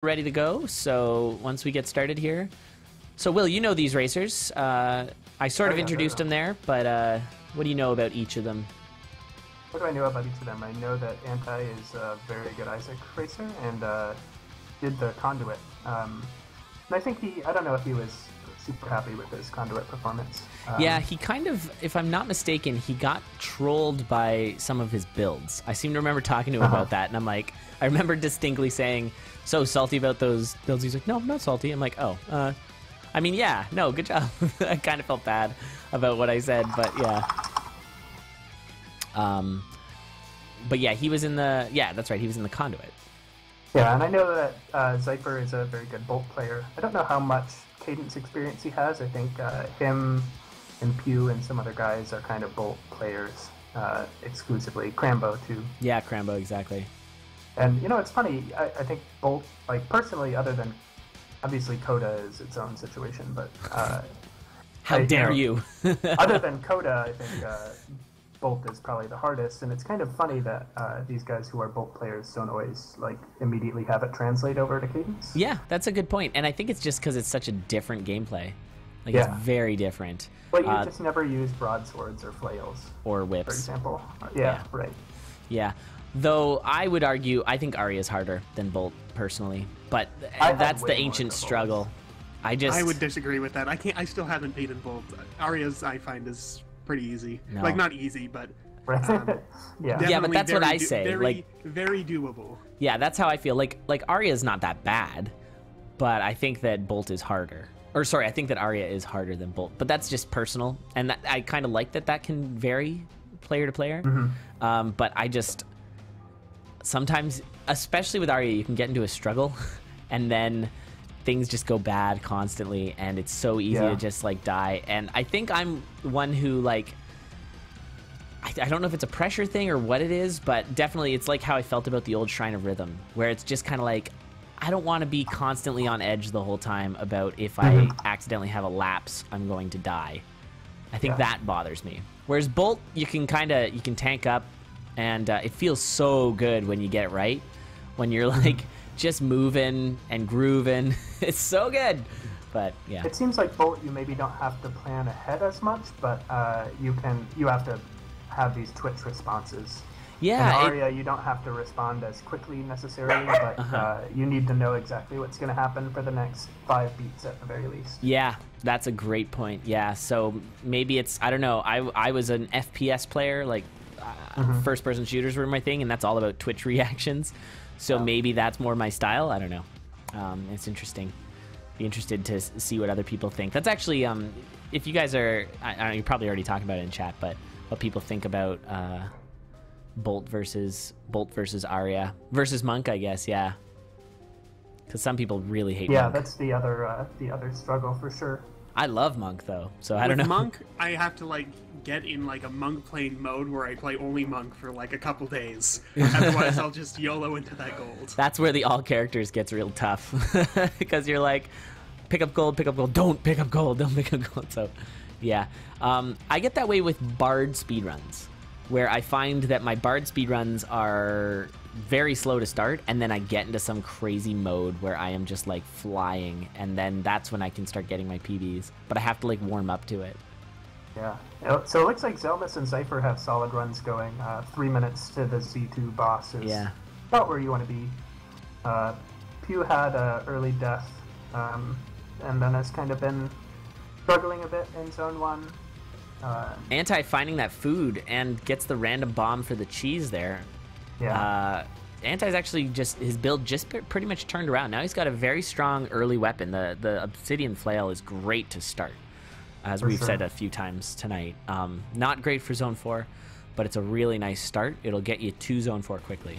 Ready to go. So once we get started here, so Will, you know these racers. I sort of introduced them there, but what do you know about each of them? What do I know about each of them? I know that Anti is a very good Isaac racer and did the Conduit. And I think I don't know if he was super happy with his Conduit performance. Yeah, he kind of, if I'm not mistaken, he got trolled by some of his builds. I seem to remember talking to him about that, and I'm like, I remember distinctly saying, so salty about those builds. He's like, no, I'm not salty. I'm like, oh, I mean, yeah, no, good job. I kind of felt bad about what I said, but yeah. But yeah, he was in the, yeah, that's right, he was in the Conduit. Yeah, and I know that Zypher is a very good Bolt player. I don't know how much Cadence experience he has. I think him and Pew and some other guys are kind of Bolt players exclusively. Crambo, too. Yeah, Crambo, exactly. And, you know, it's funny, I think Bolt, like, personally, other than, obviously, Coda is its own situation, but... How dare you? Other than Coda, I think Bolt is probably the hardest, and it's kind of funny that these guys who are Bolt players don't always, like, immediately have it translate over to Cadence. Yeah, that's a good point, and I think it's just because it's such a different gameplay. Like, it's very different. Well, you just never use broadswords or flails. Or whips. For example. Yeah, right. Yeah. Though I would argue, I think Arya is harder than Bolt personally, but that's the ancient struggle. I would disagree with that. I still haven't beaten Bolt. Arya's I find is pretty easy. No. Like not easy, but yeah, but that's what I say. Very doable. Yeah, that's how I feel. Like Arya's not that bad, but I think that Bolt is harder. Or sorry, I think that Arya is harder than Bolt. But that's just personal, and I kind of like that can vary player to player. Mm-hmm. But I just sometimes, especially with Arya, you can get into a struggle, and then things just go bad constantly, and it's so easy to just like die. And I think I'm one who like, I don't know if it's a pressure thing or what it is, but definitely it's like how I felt about the old Shrine of Rhythm, where it's just kind of like, I don't want to be constantly on edge the whole time about if I accidentally have a lapse, I'm going to die. I think that bothers me. Whereas Bolt, you can tank up, and it feels so good when you get it right. When you're like just moving and grooving, it's so good. But yeah, it seems like Bolt, you maybe don't have to plan ahead as much, but you have to have these twitch responses. Yeah, in Arya, you don't have to respond as quickly necessarily, but you need to know exactly what's going to happen for the next 5 beats at the very least. Yeah, that's a great point. Yeah, so maybe it's, I don't know, I was an FPS player, like first-person shooters were my thing, and that's all about Twitch reactions. So maybe that's more my style. I don't know. It's interesting. Be interested to see what other people think. That's actually, if you guys are, I don't know, you're probably already talking about it in chat, but what people think about Bolt versus Arya versus Monk, I guess, yeah. Because some people really hate Monk. Yeah, that's the other struggle for sure. I love Monk though, so I don't know. Monk, I have to like get in like a Monk playing mode where I play only Monk for like a couple days. Otherwise, I'll just YOLO into that gold. That's where the all characters gets real tough because you're like, pick up gold, don't pick up gold, don't pick up gold. So, yeah, I get that way with Bard speedruns, where I find that my Bard speedruns are very slow to start, and then I get into some crazy mode where I am just like flying, and then that's when I can start getting my PBs, but I have to like warm up to it. Yeah, so it looks like Xelnas and Zypher have solid runs going. 3 minutes to the Z2 boss is about where you want to be. Pew had an early death, and then has kind of been struggling a bit in Zone 1. Anti finding that food and gets the random bomb for the cheese there. Yeah. Anti's actually his build just pretty much turned around. Now he's got a very strong early weapon. The Obsidian Flail is great to start, as we've said a few times tonight. Not great for Zone 4, but it's a really nice start. It'll get you to Zone 4 quickly.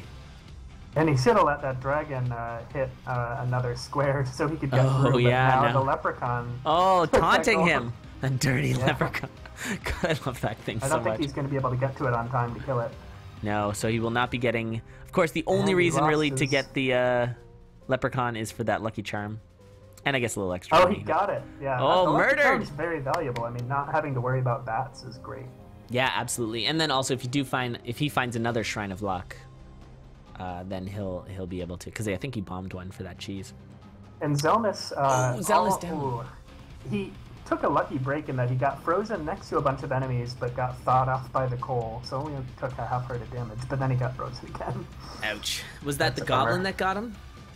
And he should have let that dragon hit another square so he could get through. But yeah, now the leprechaun. Oh, taunting him! A dirty leprechaun. God, I love that thing so much. I don't think he's going to be able to get to it on time to kill it. No, so he will not be getting... Of course, the only reason really to get the leprechaun is for that lucky charm. And I guess a little extra money. He got it. Yeah. Oh, murdered! The charm's very valuable. I mean, not having to worry about bats is great. Yeah, absolutely. And then also, if he finds another Shrine of Luck, then he'll be able to, because I think he bombed one for that cheese. And Xelnas, Xelnas down. He took a lucky break in that he got frozen next to a bunch of enemies, but got thawed off by the coal, so only took a half heart of damage. But then he got frozen again. Ouch! Was that the goblin that got him?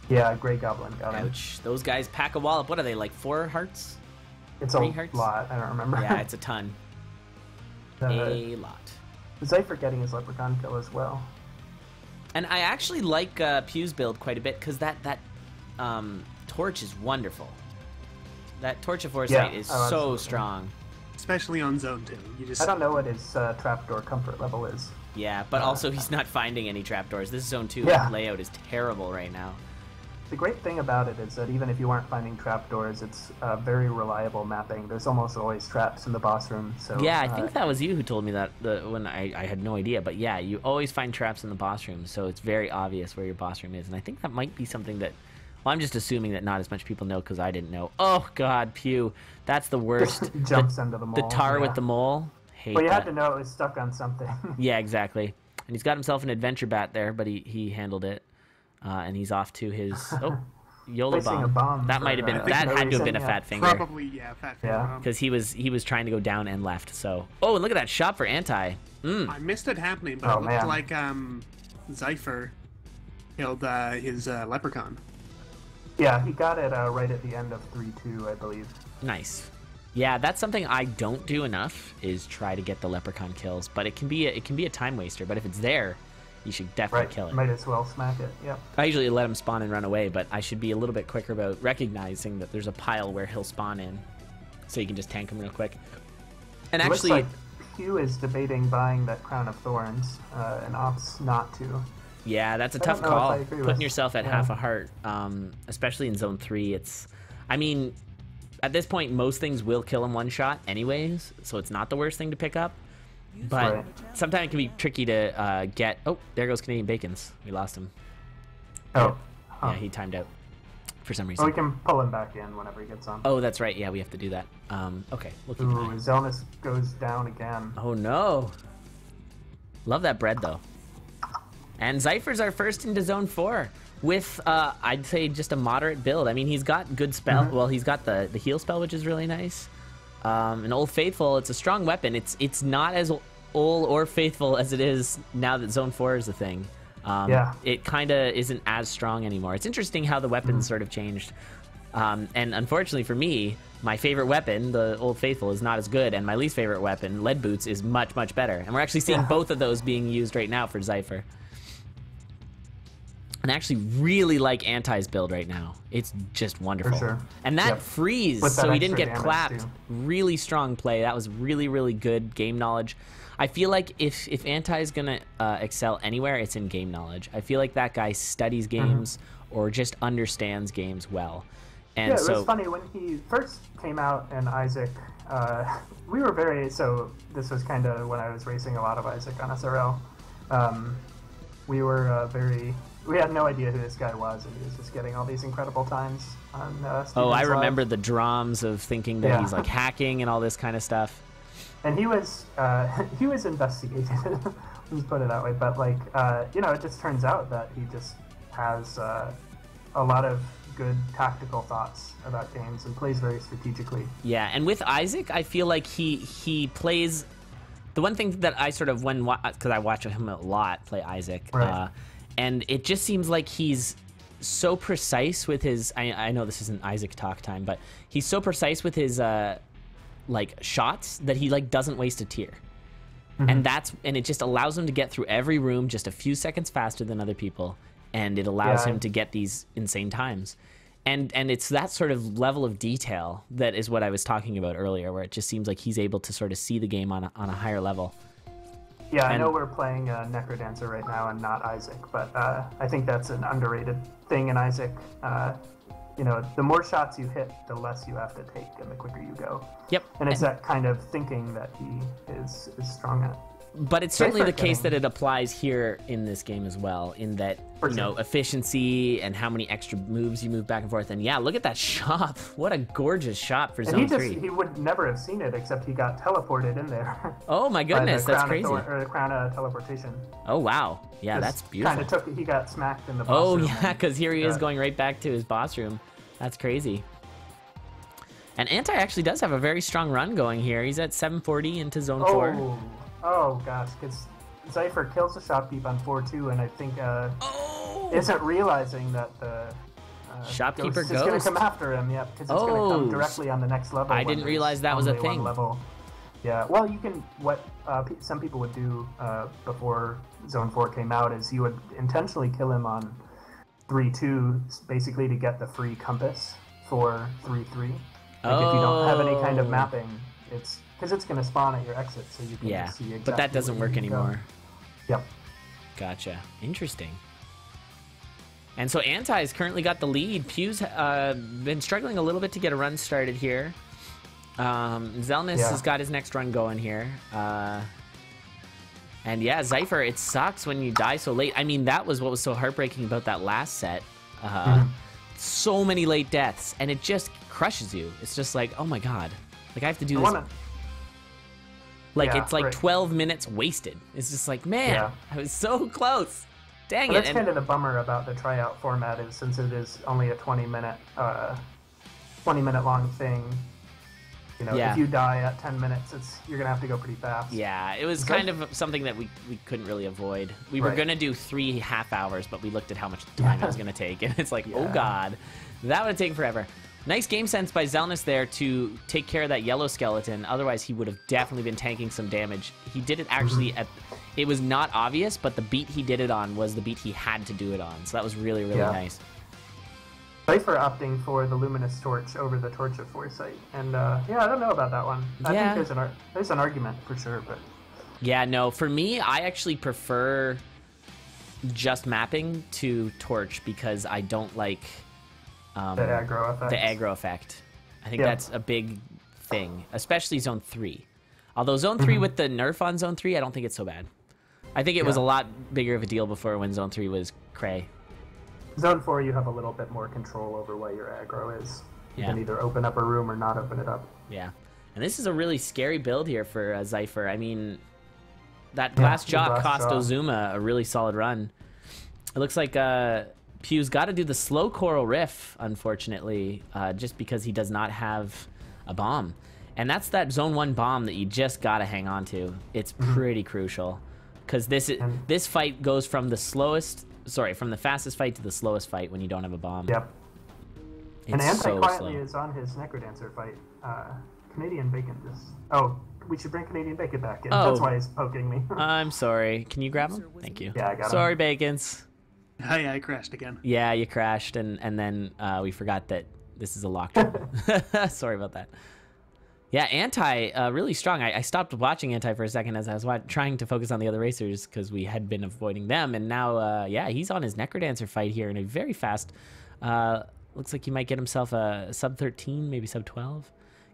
Yeah, Gray Goblin got him. Ouch! Those guys pack a wallop. What are they, like 4 hearts? It's a lot. I don't remember. Yeah, it's a ton. A lot. Xypher getting his leprechaun kill as well. And I actually like Pew's build quite a bit, because that torch is wonderful. That Torch of Foresight is so strong. Especially on Zone 2. I don't know what his trapdoor comfort level is. Yeah, but also he's not finding any trapdoors. This Zone 2 layout is terrible right now. The great thing about it is that even if you aren't finding trapdoors, it's very reliable mapping. There's almost always traps in the boss room. So yeah, I think that was you who told me that when I had no idea. But yeah, you always find traps in the boss room, so it's very obvious where your boss room is. And I think that might be something that, well, I'm just assuming that not as much people know, because I didn't know. Oh God, Pew, that's the worst. Jumps into the mole. The tar with the mole. Well, you had to know it was stuck on something. Yeah, exactly. And he's got himself an adventure bat there, but he handled it. And he's off to his YOLO bomb. That might have been that had to have been a fat finger. Probably, yeah, fat finger. Because he was trying to go down and left. So and look at that shot for Anti. I missed it happening, but it looked like Xypher killed his leprechaun. Yeah, he got it right at the end of 3-2, I believe. Nice. Yeah, that's something I don't do enough, is try to get the leprechaun kills. But it can be a time waster. But if it's there, you should definitely kill it. Might as well smack it, yep. I usually let him spawn and run away, but I should be a little bit quicker about recognizing that there's a pile where he'll spawn in, so you can just tank him real quick. And it actually, looks like Pew is debating buying that Crown of Thorns, and opts not to. Yeah, that's a tough call. Putting yourself at half a heart, especially in Zone 3, I mean, at this point, most things will kill in one shot anyways, so it's not the worst thing to pick up. But sometimes it can be tricky to get... Oh, there goes Canadian Bacons. We lost him. Oh. Yeah, he timed out for some reason. Well, we can pull him back in whenever he gets on. Oh, that's right. Yeah, we have to do that. Okay, we'll keep an eye. Xelnas goes down again. Oh, no. Love that bread, though. And Xypher's our first into Zone 4 with, I'd say, just a moderate build. I mean, he's got good spell. Well, he's got the heal spell, which is really nice. An Old Faithful, it's a strong weapon. It's not as old or faithful as it is now that Zone 4 is a thing. It kind of isn't as strong anymore. It's interesting how the weapons sort of changed. And unfortunately for me, my favorite weapon, the Old Faithful, is not as good, and my least favorite weapon, Lead Boots, is much, much better. And we're actually seeing both of those being used right now for Xypher. And I actually really like Anti's build right now. It's just wonderful. For sure. And that freeze, so he didn't get clapped. Really strong play. That was really, really good game knowledge. I feel like if Anti is going to excel anywhere, it's in game knowledge. I feel like that guy studies games or just understands games well. And it was funny when he first came out in Isaac. We were so this was kind of when I was racing a lot of Isaac on SRL. We were we had no idea who this guy was, and he was just getting all these incredible times on I remember the drums of thinking that he's like hacking and all this kind of stuff. And he was investigated, let's put it that way. But like, it just turns out that he just has a lot of good tactical thoughts about games and plays very strategically. Yeah, and with Isaac, I feel like he plays. The one thing that I sort of because I watch him a lot play Isaac. Right. And it just seems like he's so precise with his... I know this isn't Isaac talk time, but he's so precise with his shots that he doesn't waste a tier. And it just allows him to get through every room just a few seconds faster than other people, and it allows him to get these insane times. And it's that sort of level of detail that is what I was talking about earlier, where it just seems like he's able to sort of see the game on a higher level. Yeah, I know we're playing Necrodancer right now and not Isaac, but I think that's an underrated thing in Isaac. The more shots you hit, the less you have to take, and the quicker you go. Yep. And it's that kind of thinking that he is strong at. But it's certainly the case that it applies here in this game as well, in that, you know, efficiency and how many extra moves you move back and forth. And yeah, look at that shop. What a gorgeous shop for Zone 3. He would never have seen it, except he got teleported in there. Oh my goodness, that's crazy. Or the crown of teleportation. Oh wow. Yeah, that's beautiful. He got smacked in the boss room. Oh yeah, because here he is going right back to his boss room. That's crazy. And Anti actually does have a very strong run going here. He's at 740 into Zone 4. Oh gosh, because Zypher kills the shopkeep on 4-2, and I think isn't realizing that the shopkeeper ghost is going to come after him. Yeah, because it's going to come directly on the next level. I didn't realize that was a thing. Level. Yeah, well, you can. What some people would do before Zone 4 came out is you would intentionally kill him on 3-2, basically to get the free compass for 3-3. Like if you don't have any kind of mapping, it's because it's going to spawn at your exit, so you can see exactly. But that doesn't work anymore. Yep. Gotcha. Interesting. And so Anti's currently got the lead. Pew's been struggling a little bit to get a run started here. Xelnas has got his next run going here. And yeah, Zypher, it sucks when you die so late. I mean, that was what was so heartbreaking about that last set. So many late deaths, and it just crushes you. It's just like, oh my god. Like, I have to do this. Like, it's like 12 minutes wasted. It's just like, man, I was so close. Dang it. That's kind of the bummer about the tryout format is since it is only a 20-minute long thing, you know, if you die at 10 minutes, you're going to have to go pretty fast. Yeah, it was kind of something that we couldn't really avoid. We were going to do 3 half hours, but we looked at how much time it was going to take, and it's like, oh god, that would have taken forever. Nice game sense by Xelnas there to take care of that yellow skeleton. Otherwise, he would have definitely been tanking some damage. He did it actually at... It was not obvious, but the beat he did it on was the beat he had to do it on. So that was really, really nice. Zypher opting for the Luminous Torch over the Torch of Foresight. And, I don't know about that one. I think there's an argument for sure, but... Yeah, no, for me, I actually prefer just mapping to Torch because I don't like... the aggro effect. I think that's a big thing, especially Zone 3. Although Zone 3 with the nerf on Zone 3, I don't think it's so bad. I think it was a lot bigger of a deal before when Zone 3 was cray. Zone 4, you have a little bit more control over what your aggro is. You can either open up a room or not open it up. Yeah. And this is a really scary build here for Zypher. I mean, that last job cost Ozuma a really solid run. It looks like... Pew's got to do the slow coral riff, unfortunately, just because he does not have a bomb. And that's that Zone 1 bomb that you just got to hang on to. It's pretty crucial. Because this fight goes from the from the fastest fight to the slowest fight when you don't have a bomb. Yep. And Anti quietly is on his Necrodancer fight. Canadian Bacon just... Oh, we should bring Canadian Bacon back in. That's why he's poking me. I'm sorry. Can you grab him? Thank you. Yeah, I got him. Sorry, Bacons. Hi, I crashed again. Yeah, you crashed, and then we forgot that this is a locked room. Sorry about that. Yeah, Anti, really strong. I stopped watching Anti for a second as I was trying to focus on the other racers because we had been avoiding them, and now, he's on his Necrodancer fight here in a very fast... looks like he might get himself a sub-13, maybe sub-12,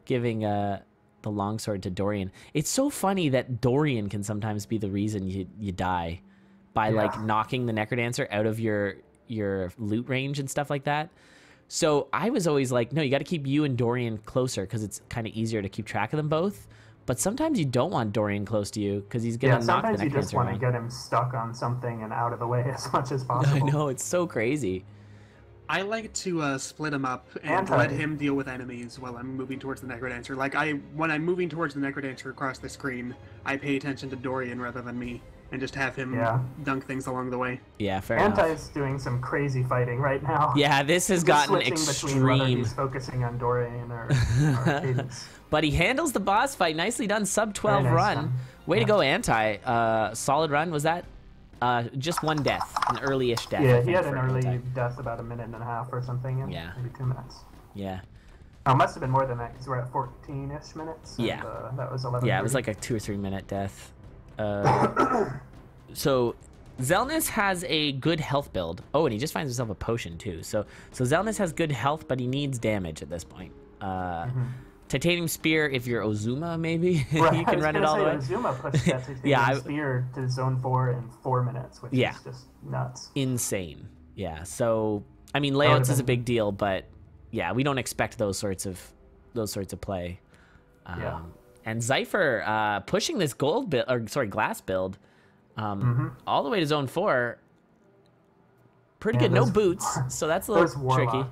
giving the longsword to Dorian. It's so funny that Dorian can sometimes be the reason you die. By like knocking the Necrodancer out of your loot range and stuff like that. So I was always like, no, you got to keep you and Dorian closer because it's kind of easier to keep track of them both. But sometimes you don't want Dorian close to you because he's going to knock the Necrodancer. Sometimes you just want to get him stuck on something and out of the way as much as possible. I know, it's so crazy. I like to split him up and let him deal with enemies while I'm moving towards the Necrodancer. Like, when I'm moving towards the Necrodancer across the screen, I pay attention to Dorian rather than me. And just have him dunk things along the way. Yeah, fair enough. Anti's doing some crazy fighting right now. Yeah, this has gotten extreme. Whether he's focusing on Dorian or Cadence. But he handles the boss fight. Nicely done. Sub-12 run. Way to go, Anti. Solid run. Was that just one death? An early-ish death? Yeah, he had an early death about a minute and a half or something. Maybe 2 minutes. Yeah. Oh, it must have been more than that because we're at 14-ish minutes. Yeah. And, that was 11. Yeah, it was like a 2 or 3 minute death. So Xelnas has a good health build. Oh, and he just finds himself a potion too. So Xelnas has good health, but he needs damage at this point. Titanium Spear, if you're Ozuma, maybe right, you can run it all the way. Ozuma pushed that Titanium Spear to Zone 4 in 4 minutes, which is just nuts. Insane. Yeah, so, I mean, layouts is a big deal, but, yeah, we don't expect those sorts of play. And Zypher pushing this glass build all the way to Zone 4. Pretty good. No boots, so that's a little tricky.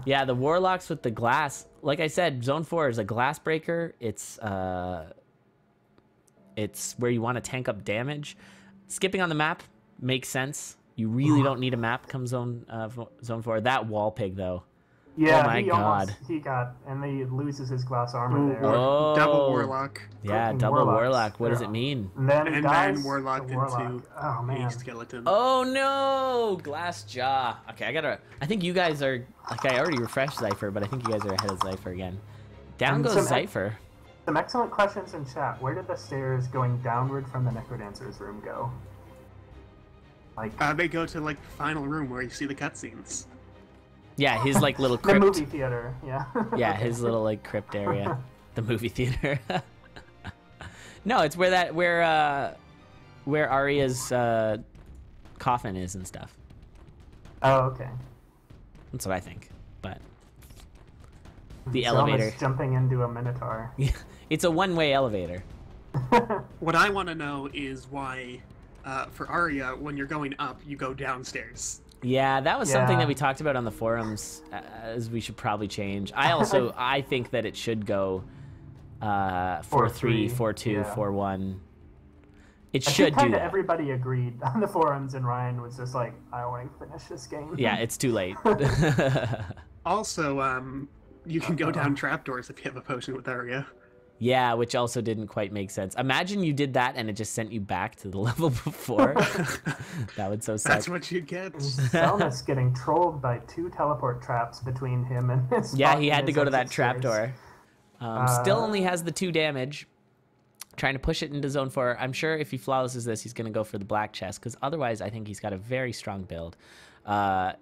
Yeah, the Warlocks with the glass. Like I said, Zone 4 is a glass breaker. It's where you want to tank up damage. Skipping on the map makes sense. You really don't need a map come Zone 4. That wall pig, though. Yeah, oh my God. And he loses his glass armor there. Whoa. Double Warlock. Yeah, double Warlock. What does it mean? And then he dies. Man Warlock into a skeleton. Oh no! Glass jaw. Okay, I think you guys are, like, I already refreshed Zypher, but I think you guys are ahead of Zypher again. Down goes Zypher. Some excellent questions in chat. Where did the stairs going downward from the Necrodancer's room go? Like, they go to, like, the final room where you see the cutscenes. Yeah, his, like, little crypt. The movie theater, yeah. Yeah, his little, like, crypt area. The movie theater. No, it's where Arya's coffin is and stuff. Oh, okay. That's what I think. But the elevator jumping into a minotaur. Yeah, it's a one-way elevator. What I want to know is why, for Arya, when you're going up, you go downstairs. Yeah, that was something that we talked about on the forums, as we should probably change. I think that it should go 4-3, 4-2, 4-1. It should do that. Everybody agreed on the forums, and Ryan was just like, I want to finish this game. Yeah, it's too late. Also, you can go down trapdoors if you have a potion with Arya. Yeah, which also didn't quite make sense. Imagine you did that and it just sent you back to the level before. That would so suck. That's what you get. Xelnas getting trolled by 2 teleport traps between him and his Yeah, he had to go to that trapdoor. Still only has the 2 damage. Trying to push it into Zone 4. I'm sure if he flawlesses this, he's going to go for the black chest, because otherwise I think he's got a very strong build.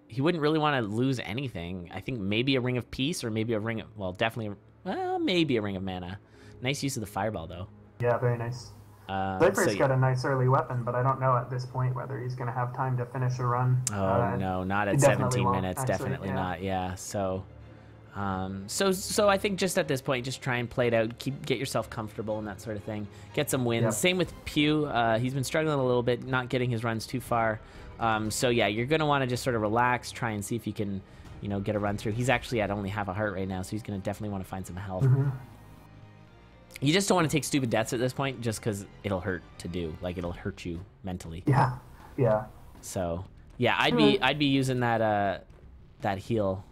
He wouldn't really want to lose anything. I think maybe a Ring of Peace, or maybe a Ring of... Well, definitely... Well, maybe a Ring of Mana. Nice use of the fireball, though. Yeah, very nice. Zypher's got a nice early weapon, but I don't know at this point whether he's going to have time to finish a run. Oh, no, not at 17 minutes. Definitely not, yeah. So I think just at this point, just try and play it out. Get yourself comfortable and that sort of thing. Get some wins. Yep. Same with Pew. He's been struggling a little bit, not getting his runs too far. So, yeah, you're going to want to just sort of relax, try and see if you can, get a run through. He's actually at only half a heart right now, so he's going to definitely want to find some health. Mm-hmm. You just don't want to take stupid deaths at this point, just because it'll hurt to do. Like, it'll hurt you mentally. Yeah, yeah. So, yeah, I'd be using that heal,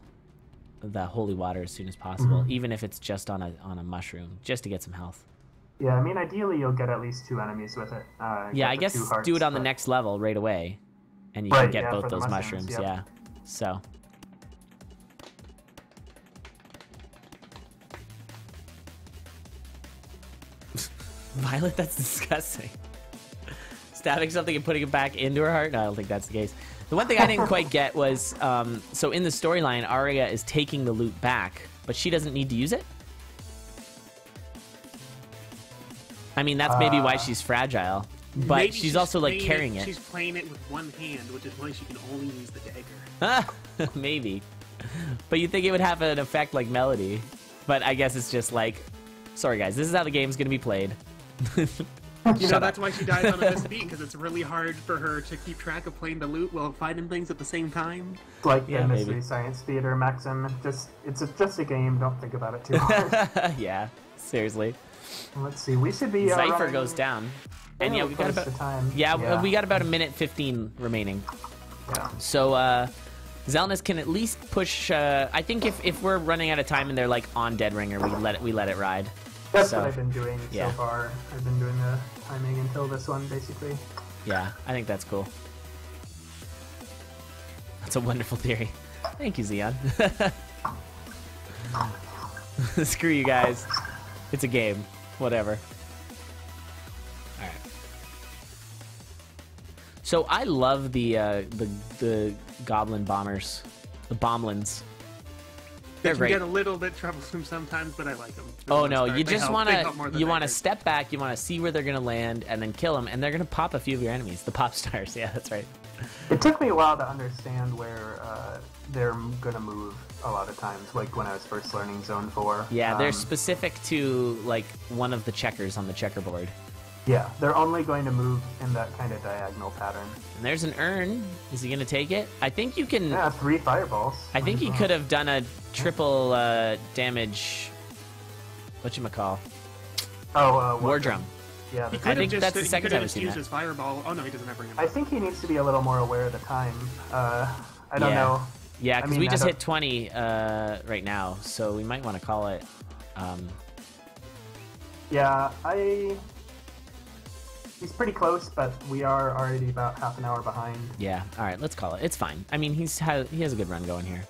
the holy water, as soon as possible, even if it's just on a mushroom, just to get some health. Yeah, I mean, ideally you'll get at least 2 enemies with it. Yeah, I guess do it on the next level right away, and you can get both those mushrooms. Yep. Yeah, so. Violet, that's disgusting. Stabbing something and putting it back into her heart? No, I don't think that's the case. The one thing I didn't quite get was, so in the storyline, Arya is taking the loot back, but she doesn't need to use it? I mean, that's maybe why she's fragile, but she's also, like, carrying it. She's playing it with one hand, which is why she can only use the dagger. Maybe. But you'd think it would have an effect like Melody. But I guess it's just like, sorry guys, this is how the game's going to be played. That's why she dies on a missed beat, because it's really hard for her to keep track of playing the loot while finding things at the same time. Like the Mystery Science Theater Maxim. It's just a game. Don't think about it too hard. Yeah, seriously. Let's see. We should be. Zypher goes down, and we got about we got about 1:15 remaining. Yeah. So Xelnas can at least push. I think if we're running out of time and they're like on Dead Ringer, we let it ride. That's what I've been doing so far. I've been doing the timing until this one, basically. Yeah, I think that's cool. That's a wonderful theory. Thank you, Xeon. Screw you guys. It's a game. Whatever. Alright. So I love the goblin bombers. The bomblins. They're great. Get a little bit troublesome sometimes, but I like them. Oh no, you just want to step back, you want to see where they're going to land, and then kill them, and they're going to pop a few of your enemies. The pop stars, yeah, that's right. It took me a while to understand where they're going to move a lot of times, like when I was first learning Zone 4. Yeah, they're specific to, like, one of the checkers on the checkerboard. Yeah, they're only going to move in that kind of diagonal pattern. And there's an urn. Is he going to take it? I think you can... Yeah, 3 fireballs. I think he could have done a triple damage... Whatchamacall? Oh, War drum. Yeah, I think that's the second time I've seen used that. his fireball. Oh no, he doesn't have ring. I think he needs to be a little more aware of the time. I don't know. Yeah, because we just hit 20 right now, so we might want to call it. Yeah, he's pretty close, but we are already about half an hour behind. Yeah, all right, let's call it. It's fine. I mean, he has a good run going here.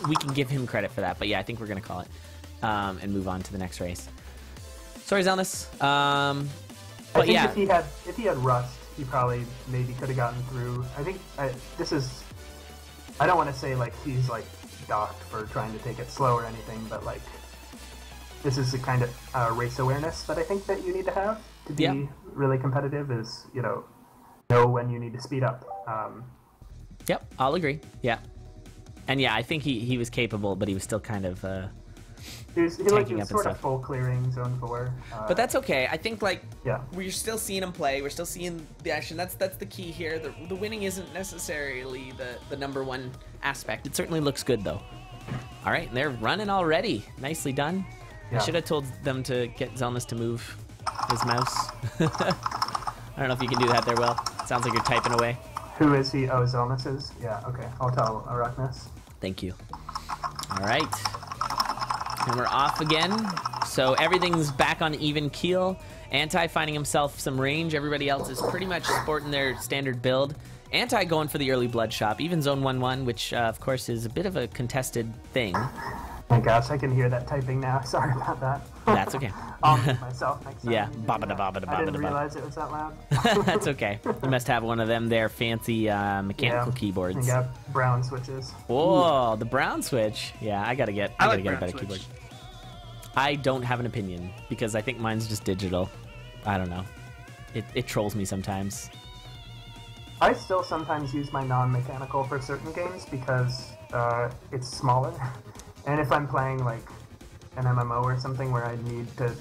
We can give him credit for that, but yeah, I think we're gonna call it and move on to the next race. Sorry, Xelnas. But I think if he had rust, he probably maybe could have gotten through. I think I don't want to say like he's like docked for trying to take it slow or anything, but like this is the kind of race awareness that I think that you need to have to be really competitive. Is know when you need to speed up. Yep, I'll agree. Yeah, and yeah, I think he was capable, but he was still kind of. He was sort of full clearing Zone 4. But that's okay. I think, like, yeah, we're still seeing him play. We're still seeing the action. That's the key here. The winning isn't necessarily the number one aspect. It certainly looks good, though. All right, and they're running already. Nicely done. Yeah. I should have told them to get Xelnas to move his mouse. I don't know if you can do that there, Will. Sounds like you're typing away. Who is he? Oh, Xelnas is? Yeah, okay. I'll tell Arachnis. Thank you. All right. And we're off again. So everything's back on even keel. Anti finding himself some range. Everybody else is pretty much sporting their standard build. Anti going for the early blood shop. Even Zone 1-1, which of course is a bit of a contested thing. My gosh, I can hear that typing now. Sorry about that. That's okay. I'll mute myself next time. Yeah. I didn't realize it was that loud. That's okay. You must have one of them there fancy mechanical keyboards. You got brown switches. Oh, the brown switch. Yeah, I gotta get a better keyboard. I don't have an opinion because I think mine's just digital. I don't know. It trolls me sometimes. I still sometimes use my non-mechanical for certain games because it's smaller. And if I'm playing like an MMO or something where I need to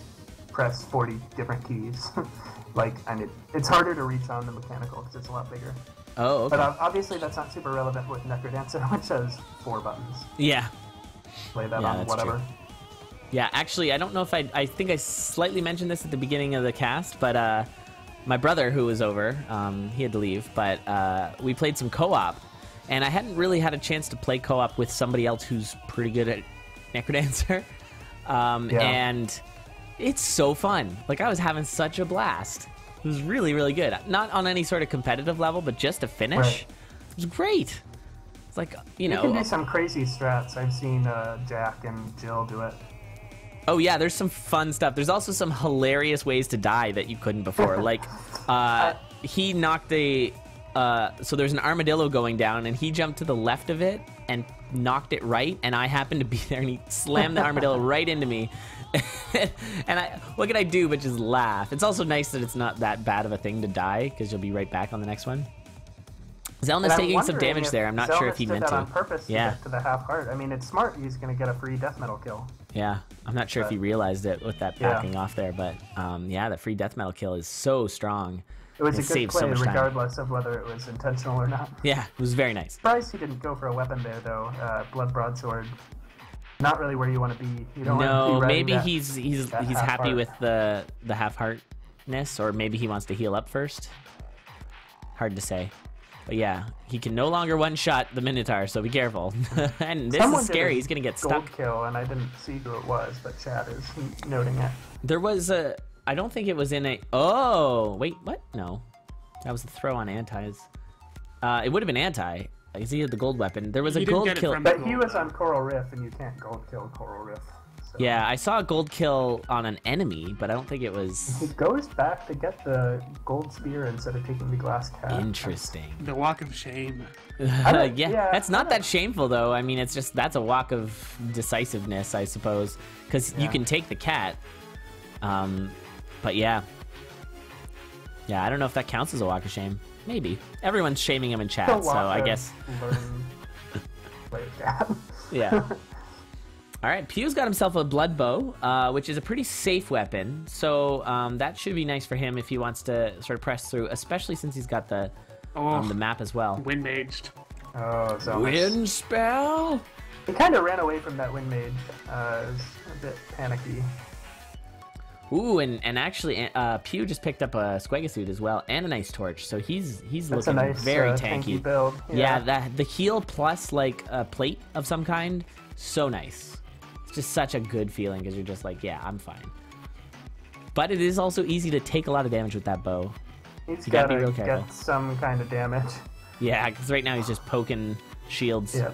press 40 different keys, it's harder to reach on the mechanical because it's a lot bigger. Oh, okay. But obviously that's not super relevant with Necrodancer, which has 4 buttons. Yeah. Play that on whatever. True. Yeah, actually, I don't know if I think I slightly mentioned this at the beginning of the cast, but my brother who was over, he had to leave, but we played some co-op. And I hadn't really had a chance to play co-op with somebody else who's pretty good at Necrodancer. And it's so fun. Like, I was having such a blast. It was really, really good. Not on any sort of competitive level, but just to finish. Right. It was great. It's like, you know. You can do some crazy strats. I've seen Jack and Jill do it. Oh, yeah, there's some fun stuff. There's also some hilarious ways to die that you couldn't before. Like, he knocked so there's an armadillo going down, and he jumped to the left of it and knocked it right, and I happened to be there, and he slammed the armadillo right into me. And what can I do but just laugh? It's also nice that it's not that bad of a thing to die, because you'll be right back on the next one. Xelnas taking some damage there. I'm not sure if he meant to. On purpose to get to the half heart. I mean, it's smart. He's going to get a free death metal kill. Yeah, I'm not sure if he realized it with that backing off there, but yeah, the free death metal kill is so strong. It was a good play, regardless of whether it was intentional or not. Yeah, it was very nice. Surprised he didn't go for a weapon there, though. Blood broadsword. Not really where you want to be. You don't want to be maybe he's happy with the half heartness, or maybe he wants to heal up first. Hard to say. But yeah, he can no longer one-shot the Minotaur, so be careful. And this is scary. He's going to get stuck. Gold kill, and I didn't see who it was, but Chad is noting it. There was a... I don't think it was in a... Oh, wait, what? No. That was the throw on Anti's. It would have been Anti, because he had the gold weapon. There was a gold kill. But he was on Coral Riff, and you can't gold kill Coral Riff. So. Yeah, I saw a gold kill on an enemy, but I don't think it was... He goes back to get the gold spear instead of taking the glass cap. Interesting. The walk of shame. Yeah, that's not that shameful, though. I mean, it's just, that's a walk of decisiveness, I suppose. Because you can take the cat. But yeah. Yeah, I don't know if that counts as a walk of shame. Maybe. Everyone's shaming him in chat, so I guess... Yeah. All right, Pew's got himself a blood bow, which is a pretty safe weapon. So that should be nice for him if he wants to sort of press through, especially since he's got the map as well. Wind maged. Oh, so wind spell. He kind of ran away from that wind mage. It was a bit panicky. Ooh, and actually, Pew just picked up a Squega suit as well, and a nice torch. So he's looking nice, very tanky. Build. Yeah, the heal plus like a plate of some kind, so nice. It's just such a good feeling because you're just like, yeah, I'm fine. But it is also easy to take a lot of damage with that bow. He's got to get some kind of damage. Yeah, because right now he's just poking shields. Yeah.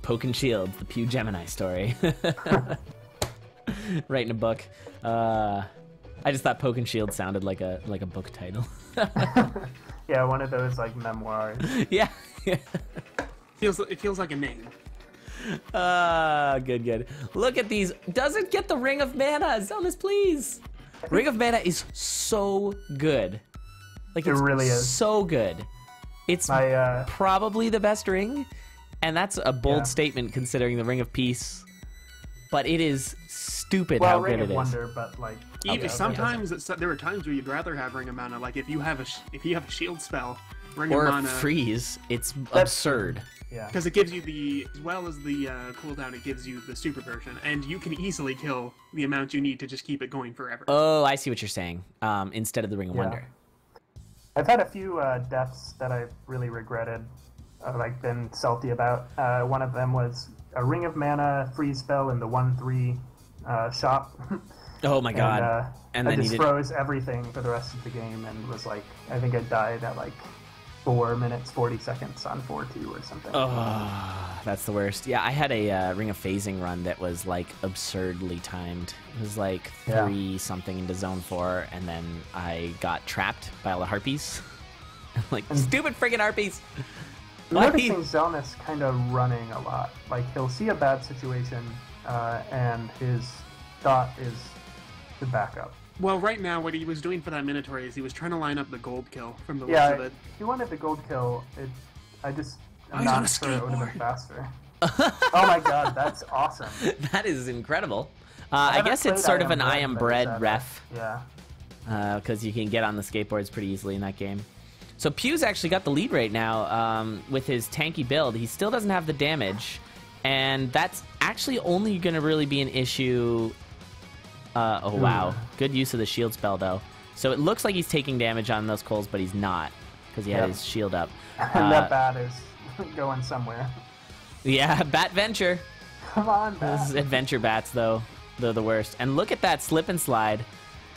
Poking shields, the PewGemini story. Writing a book. I just thought Poking Shield sounded like a book title. Yeah, one of those like memoirs. Yeah. It feels like a name. Good. Look at these. Doesn't get the Ring of Mana. Xelnas, please. Ring of Mana is so good. Like it really is so good. It's probably the best ring, and that's a bold statement considering the Ring of Peace. But it is stupid how good it is. Ring of Wonder, but like sometimes there are times where you'd rather have Ring of Mana. Like if you have a shield spell, Ring of Mana freeze. It's absurd. Yeah. Because it gives you as well as the cooldown, it gives you the super version, and you can easily kill the amount you need to just keep it going forever. Oh, I see what you're saying. Instead of the Ring of Wonder. I've had a few deaths that I've really regretted, like been salty about. One of them was a Ring of Mana freeze spell in the 1/3 shop. Oh my god! And then I just froze everything for the rest of the game, and was like, I think I died at like 4 minutes 40 seconds on 4-2 or something. Oh, that's the worst. Yeah, I had a Ring of Phasing run that was like absurdly timed. It was like 3 something into zone 4, and then I got trapped by all the harpies. Like, stupid friggin' harpies! I'm noticing Xelnas kind of running a lot. Like, he'll see a bad situation, and his thought is to back up. Well, right now, what he was doing for that Minotaur is he was trying to line up the gold kill from the looks of it. He wanted the gold kill. I'm not sure it would have been faster. Oh my god, that's awesome. That is incredible. I guess it's sort of an I am bred ref. Yeah. Because you can get on the skateboards pretty easily in that game. So Pew's actually got the lead right now with his tanky build. He still doesn't have the damage, and that's actually only going to really be an issue. Oh wow, good use of the shield spell though. So it looks like he's taking damage on those coals, but he's not because he had his shield up. And that bat is going somewhere. Yeah, Bat Venture. Come on, Bat. This is adventure bats though. They're the worst. And look at that slip and slide.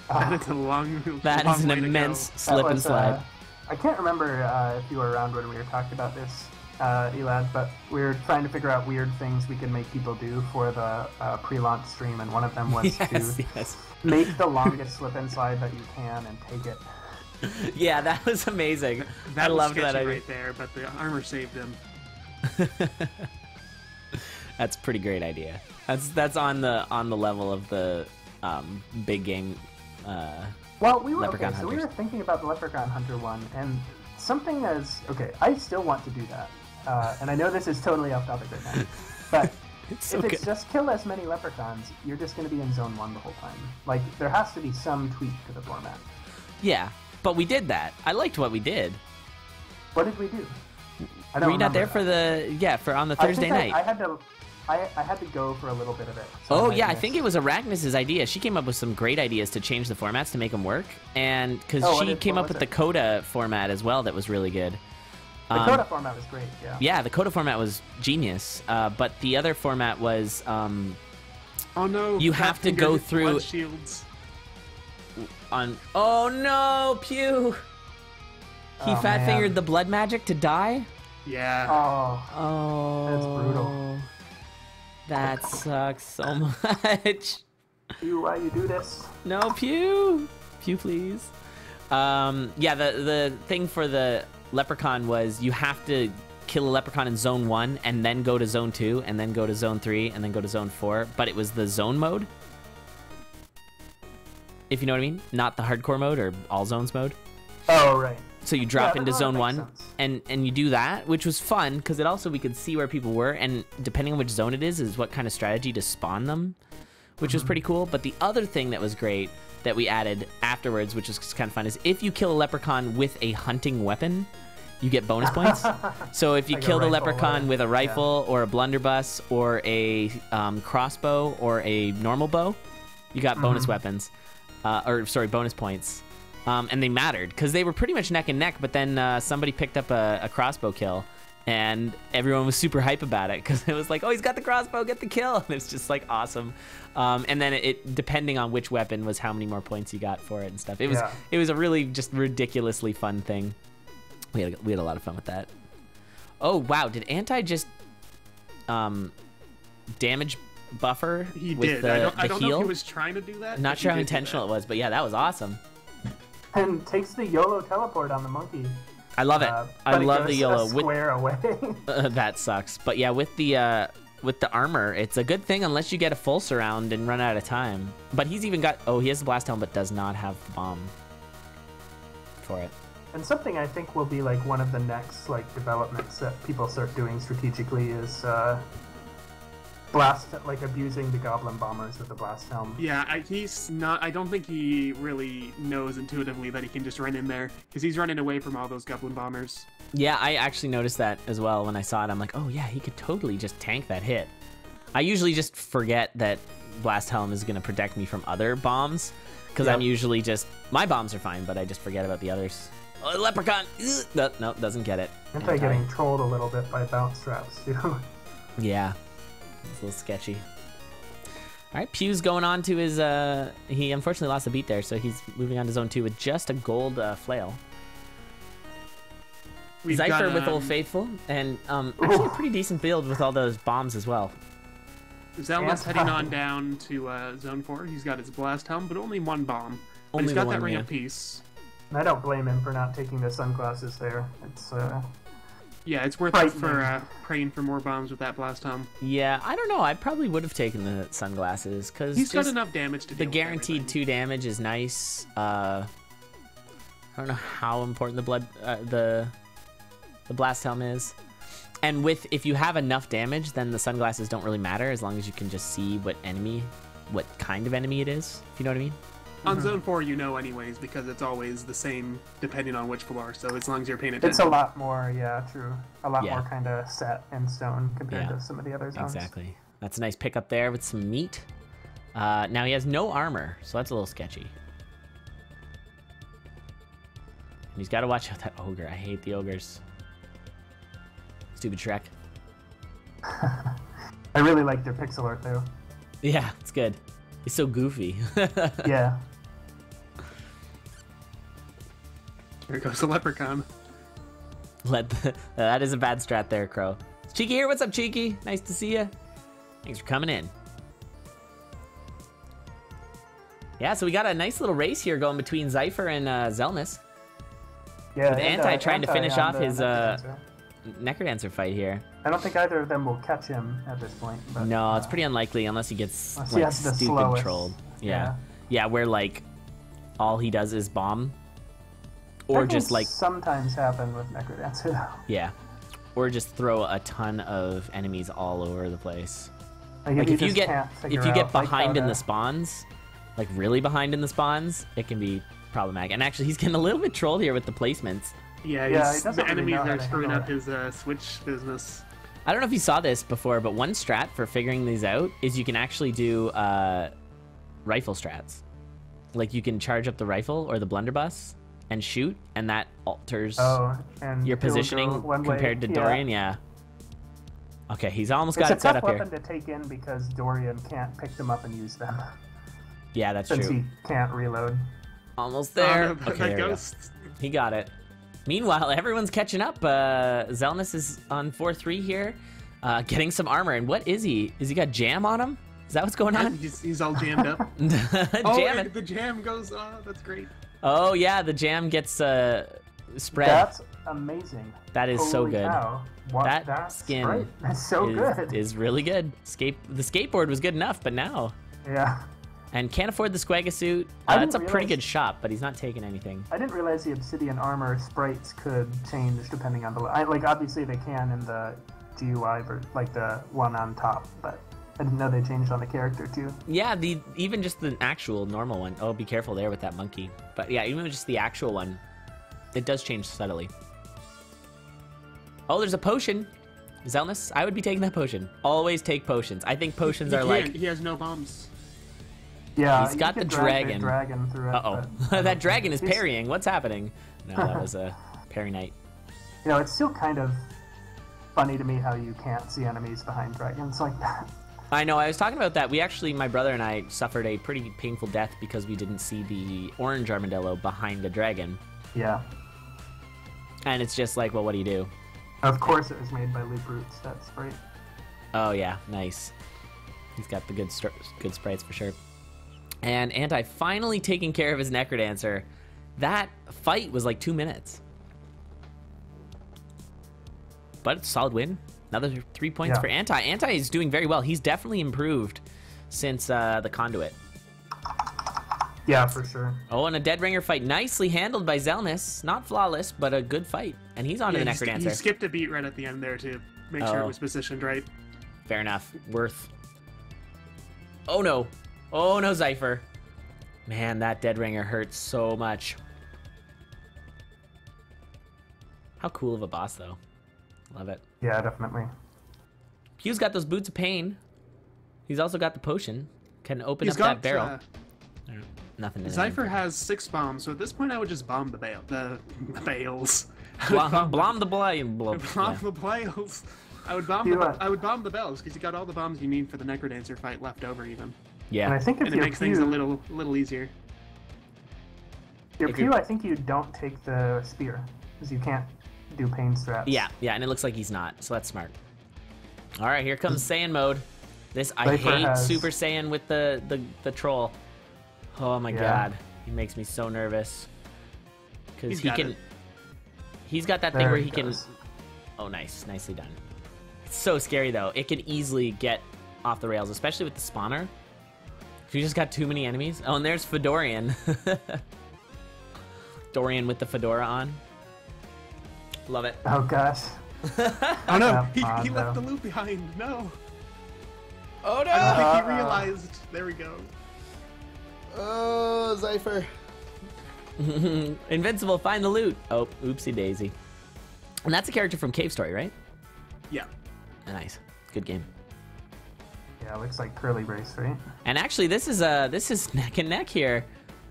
That is a long. That is an immense slip and slide. I can't remember if you were around when we were talking about this, Elad, but we were trying to figure out weird things we can make people do for the pre-launch stream, and one of them was to make the longest slip and slide that you can and take it. Yeah, that was amazing. I loved that idea right there, but the armor saved him. That's a pretty great idea. That's on the level of the big game. Well, we were thinking about the Leprechaun Hunter one, and something I still want to do that, and I know this is totally off topic right now, but it's just kill as many leprechauns, you're just going to be in zone 1 the whole time. Like, there has to be some tweak to the format. Yeah, but we did that. I liked what we did. What did we do? Were you not there for on the Thursday night? I had to go for a little bit of it. So I think it was Arachnus' idea. She came up with some great ideas to change the formats to make them work, and because she came up with the Coda format as well, that was really good. The Coda format was great. Yeah. Yeah, the Coda format was genius. But the other format was. Oh no! You have to go through. Shields. Oh no, Pew! He fat-fingered the blood magic to die. Yeah. Oh. That's brutal. That sucks so much. Pew, why you do this? No, Pew. Pew, please. Yeah, the thing for the leprechaun was you have to kill a leprechaun in zone 1 and then go to zone 2 and then go to zone 3 and then go to zone 4, but it was the zone mode. If you know what I mean? Not the hardcore mode or all zones mode. Oh, right. So you drop into zone 1 and you do that, which was fun because it also we could see where people were, and depending on which zone it is what kind of strategy to spawn them, which was pretty cool. But the other thing that was great that we added afterwards, which was kind of fun, is if you kill a leprechaun with a hunting weapon, you get bonus points. So if you kill the leprechaun with a rifle or a blunderbuss or a crossbow or a normal bow, you got bonus weapons, bonus points. And they mattered because they were pretty much neck and neck, but then somebody picked up a crossbow kill and everyone was super hype about it because it was like, oh, he's got the crossbow, get the kill. And it's just like awesome. And then it depending on which weapon was how many more points you got for it and stuff. It was a really just ridiculously fun thing. We had a lot of fun with that. Oh wow, did Anti just damage buffer he with did. the I don't know heal? if he was trying to do that. Not sure how intentional it was, but yeah, that was awesome. And takes the YOLO teleport on the monkey. I love it. I love the YOLO. A square away. That sucks. But yeah, with the armor, it's a good thing unless you get a full surround and run out of time. But he's even got, he has the blast helm, but does not have the bomb for it. And something I think will be like one of the next like developments that people start doing strategically is abusing the goblin bombers with the blast helm. Yeah, he's not. I don't think he really knows intuitively that he can just run in there because he's running away from all those goblin bombers. Yeah, I actually noticed that as well when I saw it. I'm like, oh yeah, he could totally just tank that hit. I usually just forget that blast helm is going to protect me from other bombs because I'm usually just, my bombs are fine, but I just forget about the others. Oh, leprechaun! No, doesn't get it. Anti getting trolled a little bit by bounce traps too. Yeah. It's a little sketchy. All right, Pew's going on to his... he unfortunately lost a beat there, so he's moving on to zone 2 with just a gold flail. Zypher with Old Faithful, and actually a pretty decent build with all those bombs as well. Xelnas heading on down to zone 4. He's got his blast helm, but only one bomb. But he's got that ring of peace. I don't blame him for not taking the sunglasses there. It's yeah, it's worth it for praying for more bombs with that blast helm. Yeah, I don't know. I probably would have taken the sunglasses because he's got enough damage to deal with guaranteed 2 damage is nice. I don't know how important the blast helm is, and if you have enough damage, then the sunglasses don't really matter as long as you can just see what kind of enemy it is. If you know what I mean. On zone 4, you know anyways, because it's always the same depending on which floor, so as long as you're paying attention. It's a lot more, true. A lot more kind of set in stone compared to some of the other zones. Exactly. That's a nice pick up there with some meat. Now he has no armor, so that's a little sketchy. And he's got to watch out that ogre. I hate the ogres. Stupid Shrek. I really like their pixel art, though. Yeah, it's good. It's so goofy. Yeah. Here goes the leprechaun. That is a bad strat there, Crow. Cheeky here. What's up, Cheeky? Nice to see you. Thanks for coming in. Yeah, so we got a nice little race here going between Zypher and Xelnas. Yeah, with Anti trying to finish off his Necrodancer fight here. I don't think either of them will catch him at this point. But, no, it's pretty unlikely unless he gets stupid trolled. Yeah, where like all he does is bomb, or just like sometimes happen with Necrodancer though. Yeah, or just throw a ton of enemies all over the place. Like if you get behind in the spawns, like really behind in the spawns, it can be problematic. And actually, he's getting a little bit trolled here with the placements. Yeah, the enemies are screwing up his switch business. I don't know if you saw this before, but one strat for figuring these out is you can actually do rifle strats. Like you can charge up the rifle or the blunderbuss and shoot, and that alters your positioning compared to Dorian. Yeah. Okay, he's almost got it set up here. It's a tough weapon to take in because Dorian can't pick them up and use them. Yeah, that's true. Since he can't reload. Almost there. Okay, there he got it. Meanwhile, everyone's catching up. Xelnas is on 4-3 here. Getting some armor. And what is he? Is he got jam on him? Is that what's going on? He's all jammed up. Jamming. The jam goes, that's great. Oh, yeah, the jam gets spread. That's amazing. That is Holy so good. Cow. That skin right. That's so good. Is really good. The skateboard was good enough, but now. Yeah. And can't afford the Squagga suit. It's a pretty good shop, but he's not taking anything. I didn't realize the obsidian armor sprites could change depending on the... like, obviously they can in the GUI, like the one on top, but I didn't know they changed on the character too. Yeah, even just the actual normal one. Oh, be careful there with that monkey. But yeah, even just the actual one, it does change subtly. Oh, there's a potion. Xelnas, I would be taking that potion. Always take potions. I think potions are like... He has no bombs. Yeah, he's got the dragon. Through it, uh-oh. That dragon is parrying. What's happening? No, that was a parry knight. You know, it's still kind of funny to me how you can't see enemies behind dragons like that. I know, I was talking about that. We actually, my brother and I suffered a pretty painful death because we didn't see the orange armadillo behind the dragon. Yeah. And it's just like, well, what do you do? Of course it was made by Loop Roots, that's right. Oh yeah, nice. He's got the good sprites for sure. And Anti finally taking care of his Necrodancer. That fight was like 2 minutes. But it's a solid win. Another 3 points for Anti. Anti is doing very well. He's definitely improved since the Conduit. Yeah, for sure. Oh, and a Dead Ringer fight. Nicely handled by Xelnas. Not flawless, but a good fight. And he's on to the Necrodancer. He skipped a beat right at the end there to make sure it was positioned right. Fair enough. Worth. Oh, no. Oh, no, Zypher. Man, that Dead Ringer hurts so much. How cool of a boss, though. Love it. Yeah, definitely. Pew's got those Boots of Pain. He's also got the potion. Can open up that barrel. Nothing. Zypher has 6 bombs, so at this point I would just bomb the bales. Blom the bales. Bomb the bales. I would bomb the bells because you got all the bombs you need for the Necrodancer fight left over even. Yeah. And I think it makes things a little easier. Your Pew, I think you don't take the spear because you can't do pain straps. Yeah, and it looks like he's not, so that's smart. All right, here comes Saiyan mode. I hate Super Saiyan with the troll. Oh my god, he makes me so nervous because he's got that thing where he can. Oh, nicely done. It's so scary though. It can easily get off the rails, especially with the spawner. If you just got too many enemies. Oh, and there's Fedorian. Dorian with the fedora on. Love it. Oh gosh. Oh no, he left the loop behind. No. Oh no. I don't think he realized. There we go. Oh, Zypher. Invincible, find the loot. Oh, oopsie daisy. And that's a character from Cave Story, right? Yeah. Nice. Good game. Yeah, it looks like Curly Brace, right? And actually, this is neck and neck here.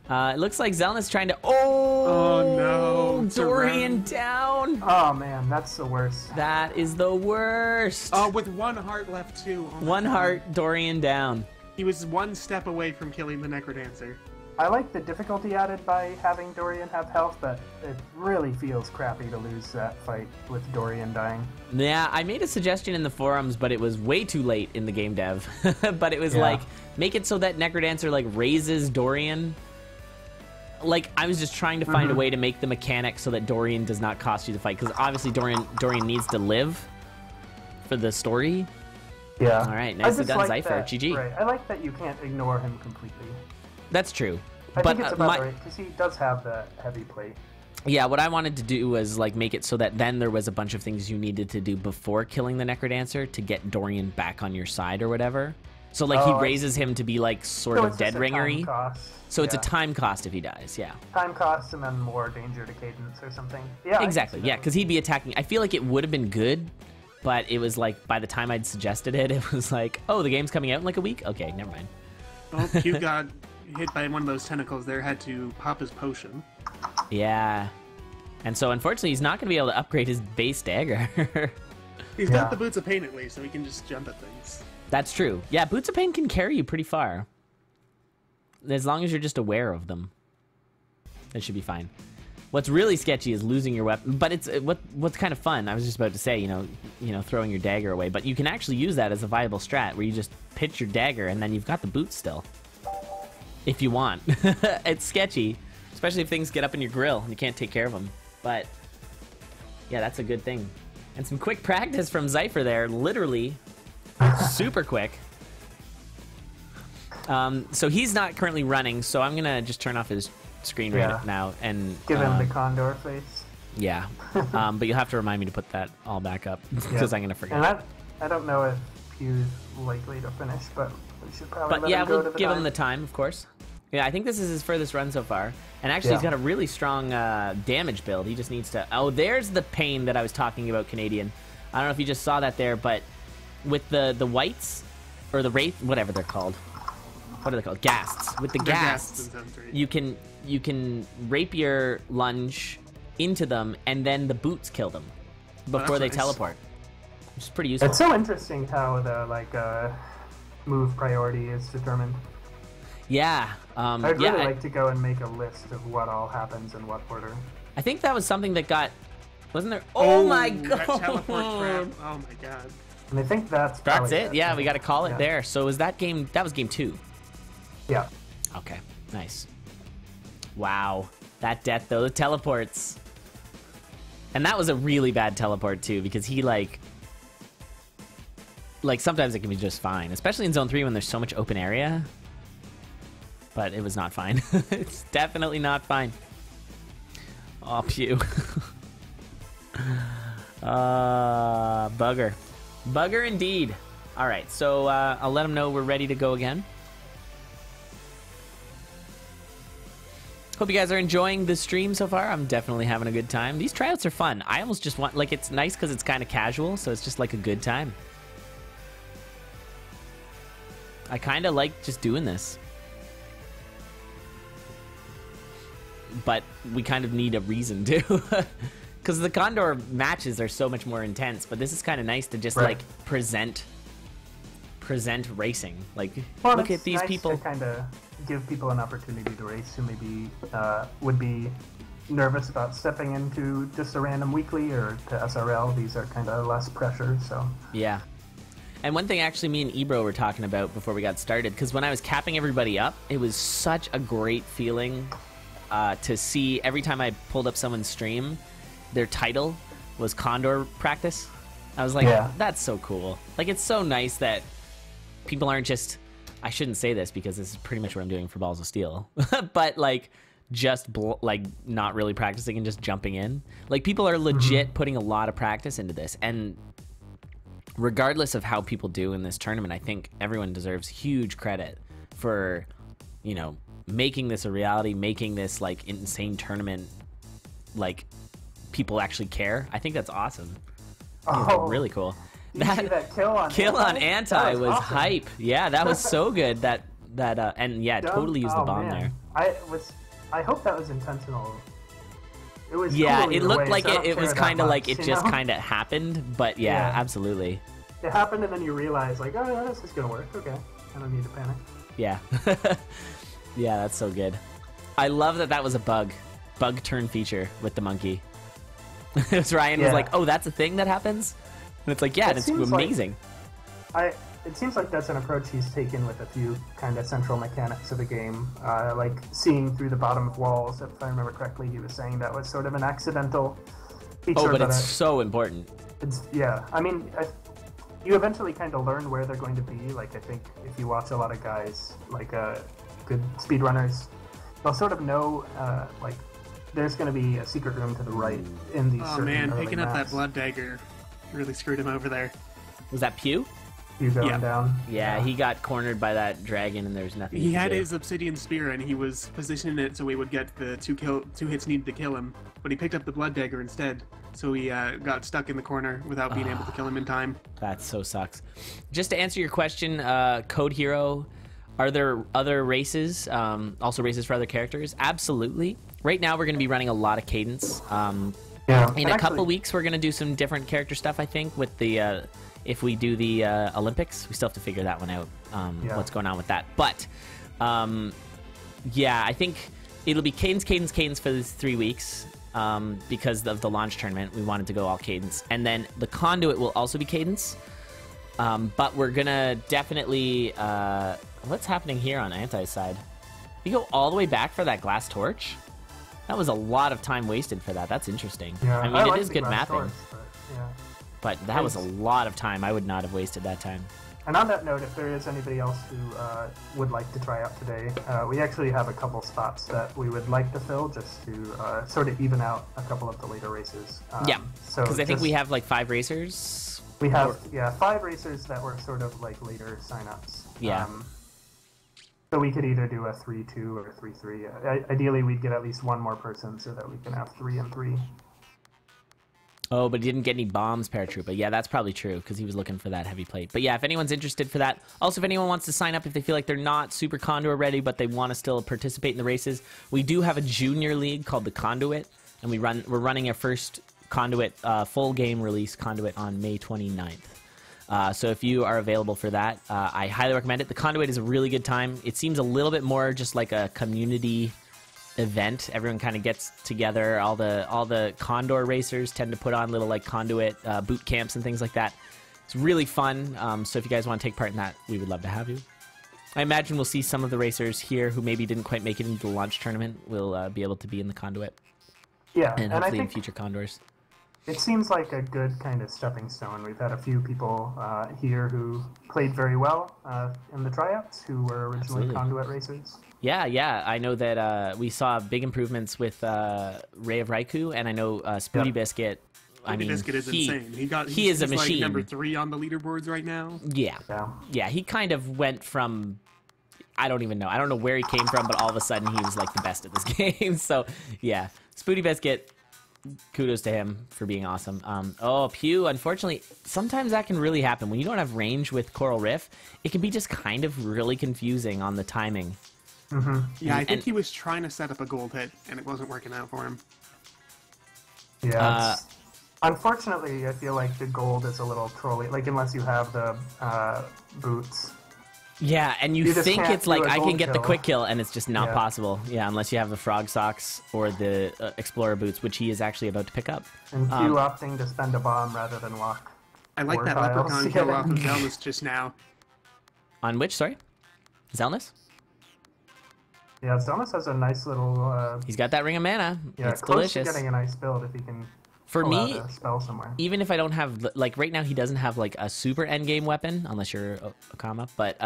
It looks like Xelnas trying to. Oh no! Dorian down. Oh man, that's the worst. That is the worst. Oh, with 1 heart left too. Oh, one heart, Dorian down. He was 1 step away from killing the Necrodancer. I like the difficulty added by having Dorian have health, but it really feels crappy to lose that fight with Dorian dying. Yeah, I made a suggestion in the forums, but it was way too late in the game dev. But it was like, make it so that Necrodancer like raises Dorian. Like, I was just trying to find a way to make the mechanic so that Dorian does not cost you the fight, because obviously Dorian needs to live for the story. Yeah. All right, nicely done, Zypher. GG. Right. I like that you can't ignore him completely. That's true. I think it's about right, because he does have the heavy plate. Yeah, what I wanted to do was like make it so that then there was a bunch of things you needed to do before killing the Necrodancer to get Dorian back on your side or whatever. So like he raises him to be like sort of dead ringery. So it's a time cost if he dies, yeah. Time cost and then more danger to Cadence or something. Yeah. Exactly, yeah, because he'd be attacking. I feel like it would have been good, but it was like by the time I'd suggested it, it was like, oh, the game's coming out in like a week? Okay, never mind. Oh, Pew got hit by one of those tentacles there, had to pop his potion. Yeah. And so unfortunately he's not going to be able to upgrade his base dagger. He's got the Boots of Pain at least, so he can just jump at things. That's true. Yeah, Boots of Pain can carry you pretty far. As long as you're just aware of them. That should be fine. What's really sketchy is losing your weapon, but it's what's kind of fun. I was just about to say, throwing your dagger away, but you can actually use that as a viable strat where you just pitch your dagger and then you've got the boots still, if you want. It's sketchy, especially if things get up in your grill and you can't take care of them. But yeah, that's a good thing. And some quick practice from Zypher there, literally super quick. So he's not currently running, so I'm gonna just turn off his screen right now and give him the CoNDOR face. Yeah, but you'll have to remind me to put that all back up because I'm gonna forget. And I don't know if Pew's likely to finish, but we should probably. But yeah, we'll give him the time, of course. Yeah, I think this is his furthest run so far, and actually he's got a really strong damage build. He just needs to. Oh, there's the pain that I was talking about, Canadian. I don't know if you just saw that there, but with the whites or the wraith, whatever they're called. What are they called? Ghasts. With the ghasts, you can rapier lunge into them, and then the boots kill them before they teleport, which is pretty useful. It's so interesting how the move priority is determined. Yeah. I'd really like to go and make a list of what all happens in what order. I think that was something that got. Wasn't there? Oh my god! That teleport trap. Oh my god. And I think that's it. Yeah, we got to call it there. So was that game? That was game 2. Yeah. Okay, nice. Wow, that death though, the teleports. And that was a really bad teleport too, because he like sometimes it can be just fine, especially in zone 3 when there's so much open area. But it was not fine. It's definitely not fine. Oh, Pew. Bugger. Bugger indeed. All right, so I'll let him know we're ready to go again. Hope you guys are enjoying the stream so far. I'm definitely having a good time. These tryouts are fun. I almost just want, it's nice because it's kind of casual, so it's just like a good time. I kind of like just doing this. But we kind of need a reason to. Because the CoNDOR matches are so much more intense, but this is kind of nice to just, present racing. Like, look at these people. To kind of give people an opportunity to race who maybe would be nervous about stepping into just a random weekly or to SRL. These are kind of less pressure, so. Yeah. And one thing actually me and Ebro were talking about before we got started, because when I was capping everybody up, it was such a great feeling to see every time I pulled up someone's stream, their title was CoNDOR practice. I was like, that's so cool. Like, it's so nice that people aren't just, I shouldn't say this because this is pretty much what I'm doing for Balls of Steel, but just not really practicing and just jumping in. Like, people are legit putting a lot of practice into this, and regardless of how people do in this tournament, I think everyone deserves huge credit for, making this a reality, making this insane tournament, people actually care. I think that's awesome. Really cool. Did you see that kill on Anti was awesome. Hype. Yeah, that was so good. Totally used the bomb there. I hope that was intentional. It was. Yeah, cool it looked way, like so it was kind of like it just kind of happened. But yeah, absolutely. It happened, and then you realize, oh yeah, this is gonna work. Okay, I don't need to panic. Yeah, yeah, that's so good. I love that was a bug turn feature with the monkey. Ryan was like, "Oh, that's a thing that happens," and it's like, "Yeah, it's amazing." It seems like that's an approach he's taken with a few kind of central mechanics of the game, like seeing through the bottom of walls. If I remember correctly, he was saying that was sort of an accidental feature. Oh, but it's so important. I mean, you eventually kind of learn where they're going to be. Like, I think if you watch a lot of guys, good speedrunners, they'll sort of know, there's going to be a secret room to the right in these certain early picking maps. up that blood dagger really screwed him over there. Was that Pew? Pew going down. Yeah, he got cornered by that dragon, and there's nothing. He had his obsidian spear, and he was positioning it so he would get the two hits needed to kill him. But he picked up the blood dagger instead, so he got stuck in the corner without being able to kill him in time. That so sucks. Just to answer your question, Code Hero, are there other races, also races for other characters? Absolutely. Right now, we're going to be running a lot of Cadence. In a couple weeks, we're going to do some different character stuff, I think, with the... if we do the Olympics. We still have to figure that one out, what's going on with that. But, I think it'll be Cadence for these 3 weeks. because of the launch tournament. We wanted to go all cadence. And then the conduit will also be cadence. But we're going to definitely... what's happening here on Anti's side? You go all the way back for that glass torch? That was a lot of time wasted for that. That's interesting. Yeah, I mean, it is good mapping. Torch, yeah. But that was a lot of time. I would not have wasted that time. And on that note, if there is anybody else who would like to try out today, we actually have a couple spots that we would like to fill just to sort of even out a couple of the later races. Yeah, because I think we have like 5 racers. We have, 5 racers that were sort of like later signups. Yeah. So we could either do a 3-2 or 3-3. Ideally, we'd get at least one more person so that we can have 3 and 3. Oh, but he didn't get any bombs, Paratroopa. Yeah, that's probably true, because he was looking for that heavy plate. But yeah, if anyone's interested for that. Also, if anyone wants to sign up, if they feel like they're not super CoNDOR ready, but they want to still participate in the races, we do have a junior league called the Conduit, and we're running our first Conduit, full game release Conduit on May 29th. So if you are available for that, I highly recommend it. The Conduit is a really good time. It seems a little bit more just like a community event. Everyone kind of gets together. All the CoNDOR racers tend to put on little like Conduit boot camps and things like that. It's really fun. So if you guys want to take part in that, we would love to have you. I imagine we'll see some of the racers here who maybe didn't quite make it into the launch tournament will be able to be in the Conduit. Yeah, and hopefully in future CoNDORs. It seems like a good kind of stepping stone. We've had a few people here who played very well in the tryouts who were originally Conduit racers. Yeah. I know that we saw big improvements with Ray of Raikou, and I know Spooty Biscuit. Spooty Biscuit is insane. He is a machine. Like number 3 on the leaderboards right now. Yeah. He kind of went from... I don't even know. I don't know where he came from, but all of a sudden he was like the best at this game. So, yeah. Spooty Biscuit... Kudos to him for being awesome. Pew, unfortunately, sometimes that can really happen. When you don't have range with Coral Riff, it can be just kind of really confusing on the timing. Mm-hmm. Yeah, I think he was trying to set up a gold hit, and it wasn't working out for him. Yeah. Unfortunately, I feel like the gold is a little trolly, like unless you have the boots. Yeah, and you think it's like I can get kill. the quick kill, and it's just not possible. Yeah, unless you have the frog socks or the explorer boots, which he is actually about to pick up. And Pew opting to spend a bomb rather than walk. I like that leprechaun kill off of Xelnas just now. On which, sorry? Xelnas? Yeah, Xelnas has a nice little... He's got that ring of mana. Yeah, it's close delicious. to getting a nice build if he can... For me, a spell somewhere. Even if I don't have, like, right now he doesn't have, like, a super endgame weapon, unless you're Okama, but,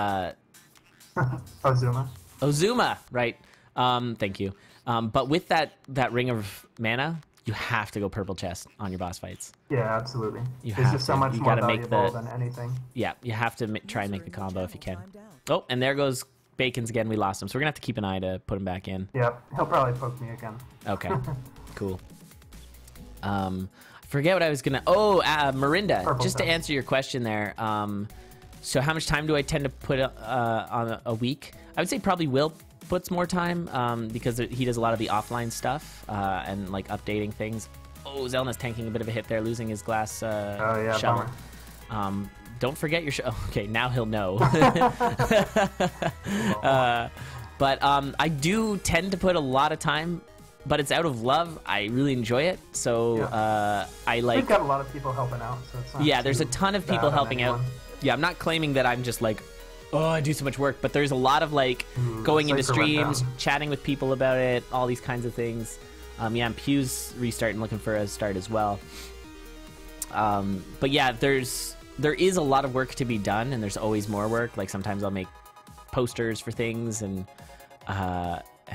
Ozuma, right. Thank you. But with that ring of mana, you have to go purple chest on your boss fights. Yeah, absolutely. It's just so much more valuable than anything. Yeah, you have to try and make the combo if you can. Oh, and there goes Bacon's again. We lost him, so we're going to have to keep an eye to put him back in. Yep, he'll probably poke me again. Okay, cool. I forget what I was gonna. Marinda. Purple just to answer your question there. So how much time do I tend to put on a week? I would say probably Will puts more time because he does a lot of the offline stuff and like updating things. Oh, Xelnas tanking a bit of a hit there, losing his glass shell. Don't forget your shell. Okay, now he'll know. But I do tend to put a lot of time. But it's out of love. I really enjoy it. So I like... We've got a lot of people helping out. So it's not there's a ton of people helping out. Yeah, I'm not claiming that I'm just like, I do so much work. But there's a lot of like going into streams, chatting with people about it, all these kinds of things. And Pew's restarting, looking for a start as well. But yeah, there is a lot of work to be done, and there's always more work. Like sometimes I'll make posters for things and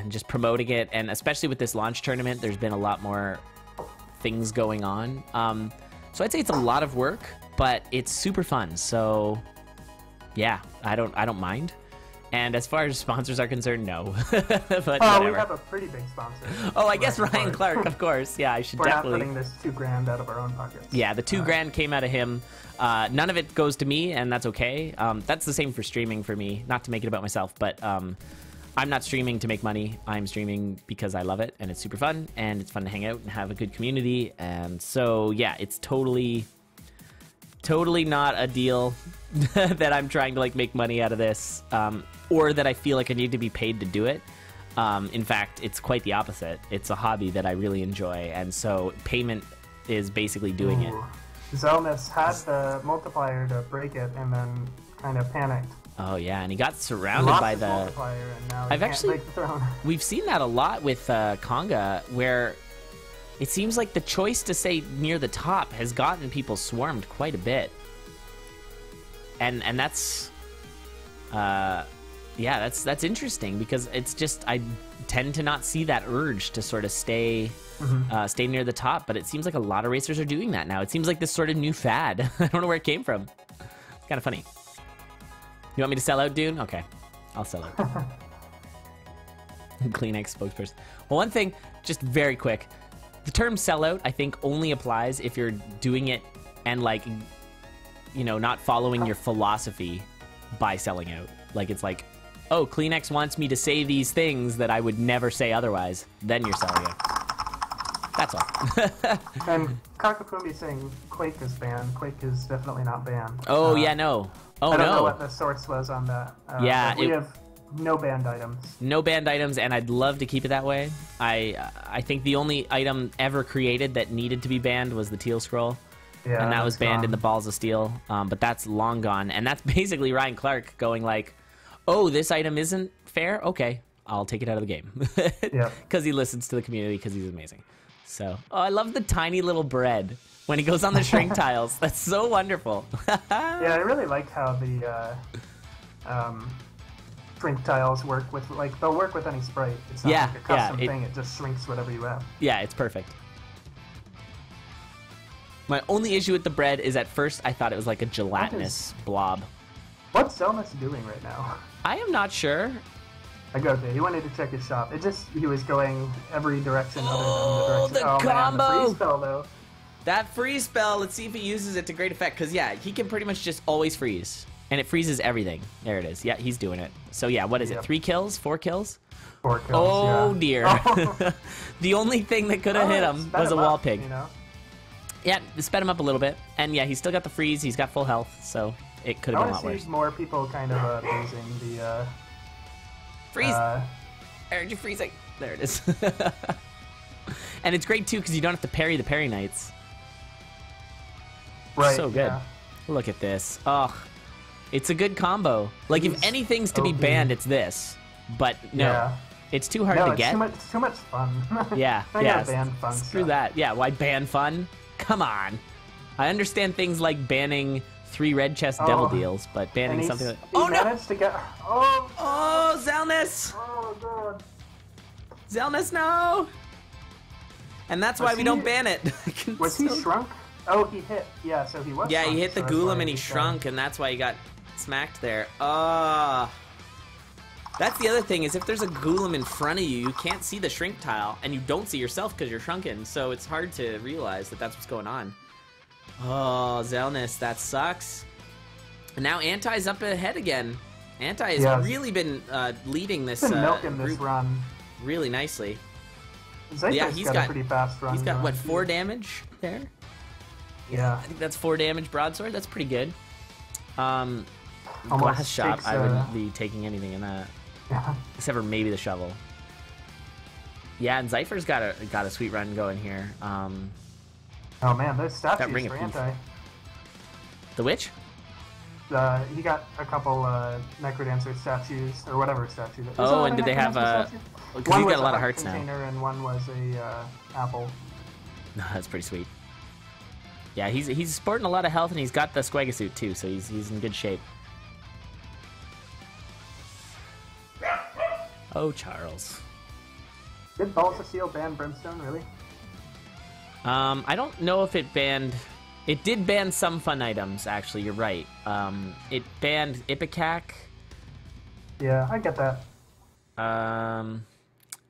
just promoting it, and especially with this launch tournament, there's been a lot more things going on. So I'd say it's a lot of work, but it's super fun. So yeah, I don't mind. And as far as sponsors are concerned, no. But whatever. We have a pretty big sponsor. I guess Ryan Clark, of course. Yeah, I should definitely. We're not putting this $2,000 out of our own pockets. Yeah, the $2,000 came out of him. None of it goes to me, and that's okay. That's the same for streaming for me. Not to make it about myself, but I'm not streaming to make money. I'm streaming because I love it, and it's super fun, and it's fun to hang out and have a good community. And so, yeah, it's totally not a deal that I'm trying to like make money out of this, or that I feel like I need to be paid to do it. In fact, it's quite the opposite. It's a hobby that I really enjoy, and so payment is basically doing it. Xelnas had the multiplier to break it and then kind of panicked. Oh yeah, and he got surrounded by the multiplier, and now I've actually break the throne. We've seen that a lot with Conga, where it seems like the choice to stay near the top has gotten people swarmed quite a bit. And that's yeah, that's interesting, because it's just, I tend to not see that urge to sort of stay stay near the top, but it seems like a lot of racers are doing that now. It seems like this sort of new fad. I don't know where it came from. It's kind of funny. You want me to sell out, Dune? Okay, I'll sell out. Kleenex spokesperson. Well, one thing, just very quick, the term sellout, I think, only applies if you're doing it and, like, you know, not following your philosophy by selling out. Like, it's like, oh, Kleenex wants me to say these things that I would never say otherwise. Then you're selling out. That's all. And Kakapumi saying Quake is banned. Quake is definitely not banned. Oh, yeah, no. Oh, I don't no. know what the source was on that. Yeah, we have no banned items. No banned items, and I'd love to keep it that way. I think the only item ever created that needed to be banned was the teal scroll. Yeah, and that was banned gone. in the Balls of Steel, but that's long gone. And that's basically Ryan Clark going like, oh, this item isn't fair? Okay, I'll take it out of the game. Yeah. Because he listens to the community, because he's amazing. So, oh, I love the tiny little bread when he goes on the shrink tiles. That's so wonderful. Yeah, I really like how the shrink tiles work with, like, they'll work with any sprite. It's not like a custom thing, it just shrinks whatever you have. Yeah, it's perfect. My only issue with the bread is at first I thought it was like a gelatinous blob. What's Xelnas doing right now? I am not sure. I go there. He wanted to check his shop. It just, he was going every direction other than the direction. The combo! Man, the freeze spell, though. That freeze spell, let's see if he uses it to great effect. Because, yeah, he can pretty much just always freeze. And it freezes everything. There it is. Yeah, he's doing it. So, yeah, what is it? 3 kills? 4 kills? 4 kills, oh, yeah. dear. Oh. The only thing that could have hit him was a wall pig. You know? Yeah, it sped him up a little bit. And, yeah, he's still got the freeze. He's got full health. So, it could have been a lot worse. I want to see more people kind of abusing the... Freeze! Aren't you freezing? There it is. And it's great, too, because you don't have to parry the parry knights. Right, so good. Yeah. Look at this. Oh, it's a good combo. Like, if anything's to be banned, it's this. But, no. It's too hard to get. It's too much fun. Yeah, yeah. Ban fun Screw that. Yeah, why ban fun? Come on. I understand things like banning 3 red chest devil deals, but banning something like... Oh, no! Managed to get... Oh, Xelnas! Oh, God. Xelnas, no! And that's why we don't ban it. Was he shrunk? Oh, he hit. Yeah, so he was Yeah, shrunk, he hit the Ghoulam and he shrunk, and that's why he got smacked there. That's the other thing, is if there's a Ghoulam in front of you, you can't see the shrink tile, and you don't see yourself because you're shrunken, so it's hard to realize that that's what's going on. Oh, Xelnas, that sucks. And now Anti's up ahead again. Anti has really been leading this milking this run really nicely. Yeah, he's got a pretty fast run. He's got, what, 4 damage there? Yeah. I think that's 4 damage broadsword. That's pretty good. Almost glass shot, I wouldn't be taking anything in that. Yeah. Except for maybe the shovel. Yeah, and Zypher's got a sweet run going here. Oh man, those statues for Anti. The witch? He got a couple Necrodancer statues, or whatever statue. Oh, and did they have because he's got a lot of hearts now. And one was a apple. No, that's pretty sweet. Yeah, he's sporting a lot of health, and he's got the Squagga suit too, so he's in good shape. Oh, Charles. Did Balls of Steel ban Brimstone, really? I don't know if it banned... It did ban some fun items, actually, you're right. It banned Ipecac. Yeah, I get that.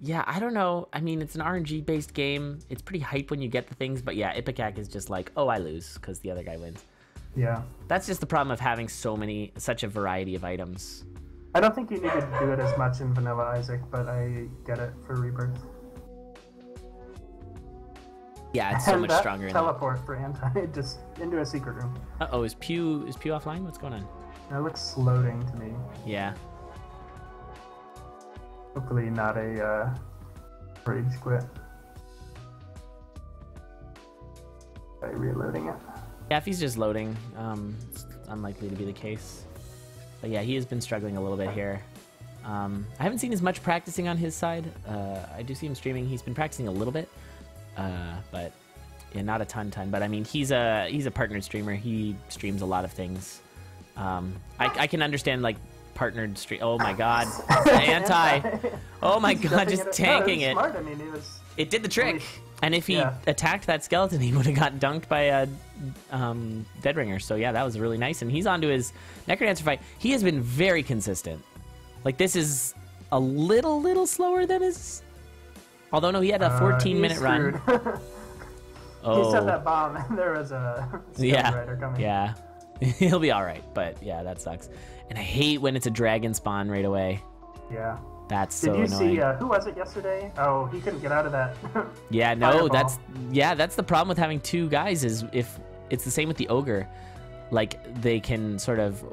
Yeah, I don't know. I mean, it's an RNG-based game. It's pretty hype when you get the things, but yeah, Ipecac is just like, oh, I lose, because the other guy wins. Yeah. That's just the problem of having such a variety of items. I don't think you need to do it as much in Vanilla Isaac, but I get it for Rebirth. Yeah, it's so much stronger in teleport for Anti, just into a secret room. Uh-oh, is Pew offline? What's going on? It looks loading to me. Yeah. It looks loading to me. Yeah. I think that's teleport for Anti, just into a secret room. Uh-oh, is Pew offline? What's going on? It looks loading to me. Yeah. It looks loading to me. Yeah. Hopefully not a rage quit. By reloading it. Yeah, if he's just loading, it's unlikely to be the case. But yeah, he has been struggling a little bit here. I haven't seen as much practicing on his side. I do see him streaming. He's been practicing a little bit, but yeah, not a ton. But I mean, he's a partnered streamer. He streams a lot of things. I can understand like partnered stream. Oh my God, Anti! Oh my God, just tanking it. Smart. I mean, it did the trick. And if he attacked that skeleton, he would have got dunked by a Deadringer. So yeah, that was really nice. And he's on to his Necrodancer fight. He has been very consistent. Like, this is a little slower than his... Although, no, he had a 14-minute run. Oh. He set that bomb, and there was a rider coming. Yeah, he'll be all right. But yeah, that sucks. And I hate when it's a dragon spawn right away. Yeah. That's so annoying. Did you see, who was it yesterday? Oh, he couldn't get out of that. Yeah, no, that's the problem with having two guys is if it's the same with the ogre. Like, they can sort of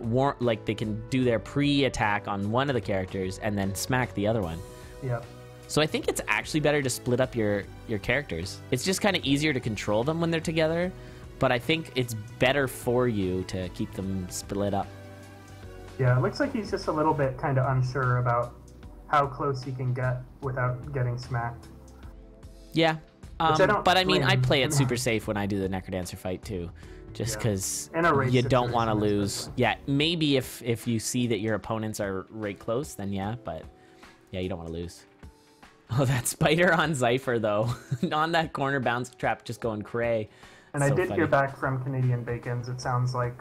they can do their pre-attack on one of the characters and then smack the other one. Yep. So I think it's actually better to split up your characters. It's just kind of easier to control them when they're together, but I think it's better for you to keep them split up. Yeah, it looks like he's just a little bit kind of unsure about how close he can get without getting smacked. Yeah, but I mean, I play it super safe when I do the Necrodancer fight too. Just because you don't want to lose. Yeah, maybe if you see that your opponents are right close, then yeah, but yeah, you don't want to lose. Oh, that spider on Zypher, though. On that corner bounce trap, just going cray. And I did hear back from Canadian Bacons. It sounds like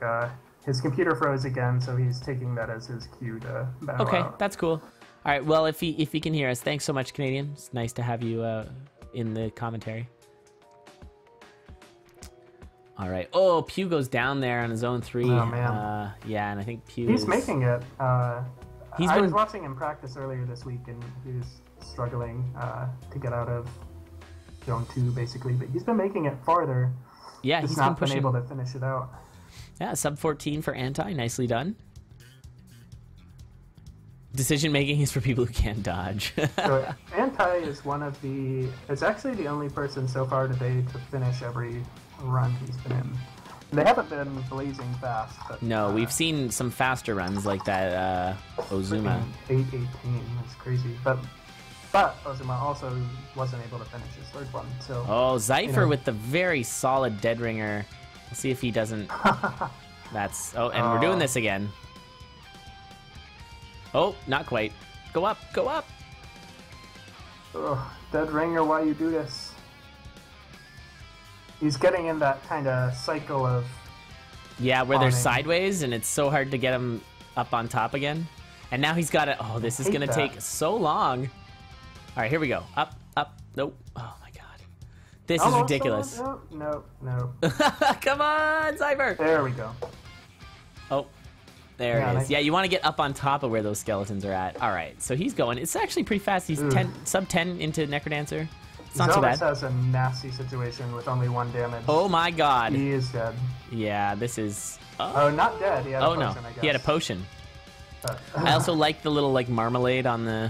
his computer froze again, so he's taking that as his cue to bow out. That's cool. All right, well, if he can hear us, thanks so much, Canadian. It's nice to have you in the commentary. All right. Oh, Pew goes down there on his own 3. Oh, man. Yeah, and I think Pew He's making it. I was watching him practice earlier this week, and he was struggling to get out of Zone 2, basically. But he's been making it farther. Yeah, he's not been able to finish it out. Yeah, sub 14 for Anti. Nicely done. Decision making is for people who can't dodge. So Anti is it's actually the only person so far today to finish every run he's been in. They haven't been blazing fast. But, no, we've seen some faster runs like that Ozuma. 8:18 is crazy. But Ozuma also wasn't able to finish his third one. So Zypher with the very solid Deadringer. We'll see if he doesn't. And we're doing this again. Oh, not quite. Go up, go up. Ugh, Deadringer, why you do this? He's getting in that kind of cycle of... Yeah, where they're sideways, and it's so hard to get him up on top again. And now he's got it. Oh, this is going to take so long. All right, here we go. Up, up. Nope. Oh, my God. This is ridiculous. No. Come on, Zypher. There we go. Oh, there it is. Yeah, you want to get up on top of where those skeletons are at. All right, so he's going. It's actually pretty fast. He's sub 10 into Necrodancer. It's not so bad. Xelnas has a nasty situation with only 1 damage. Oh my God. He is dead. Yeah, this is... Oh, not dead. He had a potion, no. I guess. He had a potion. I also like the little marmalade on the...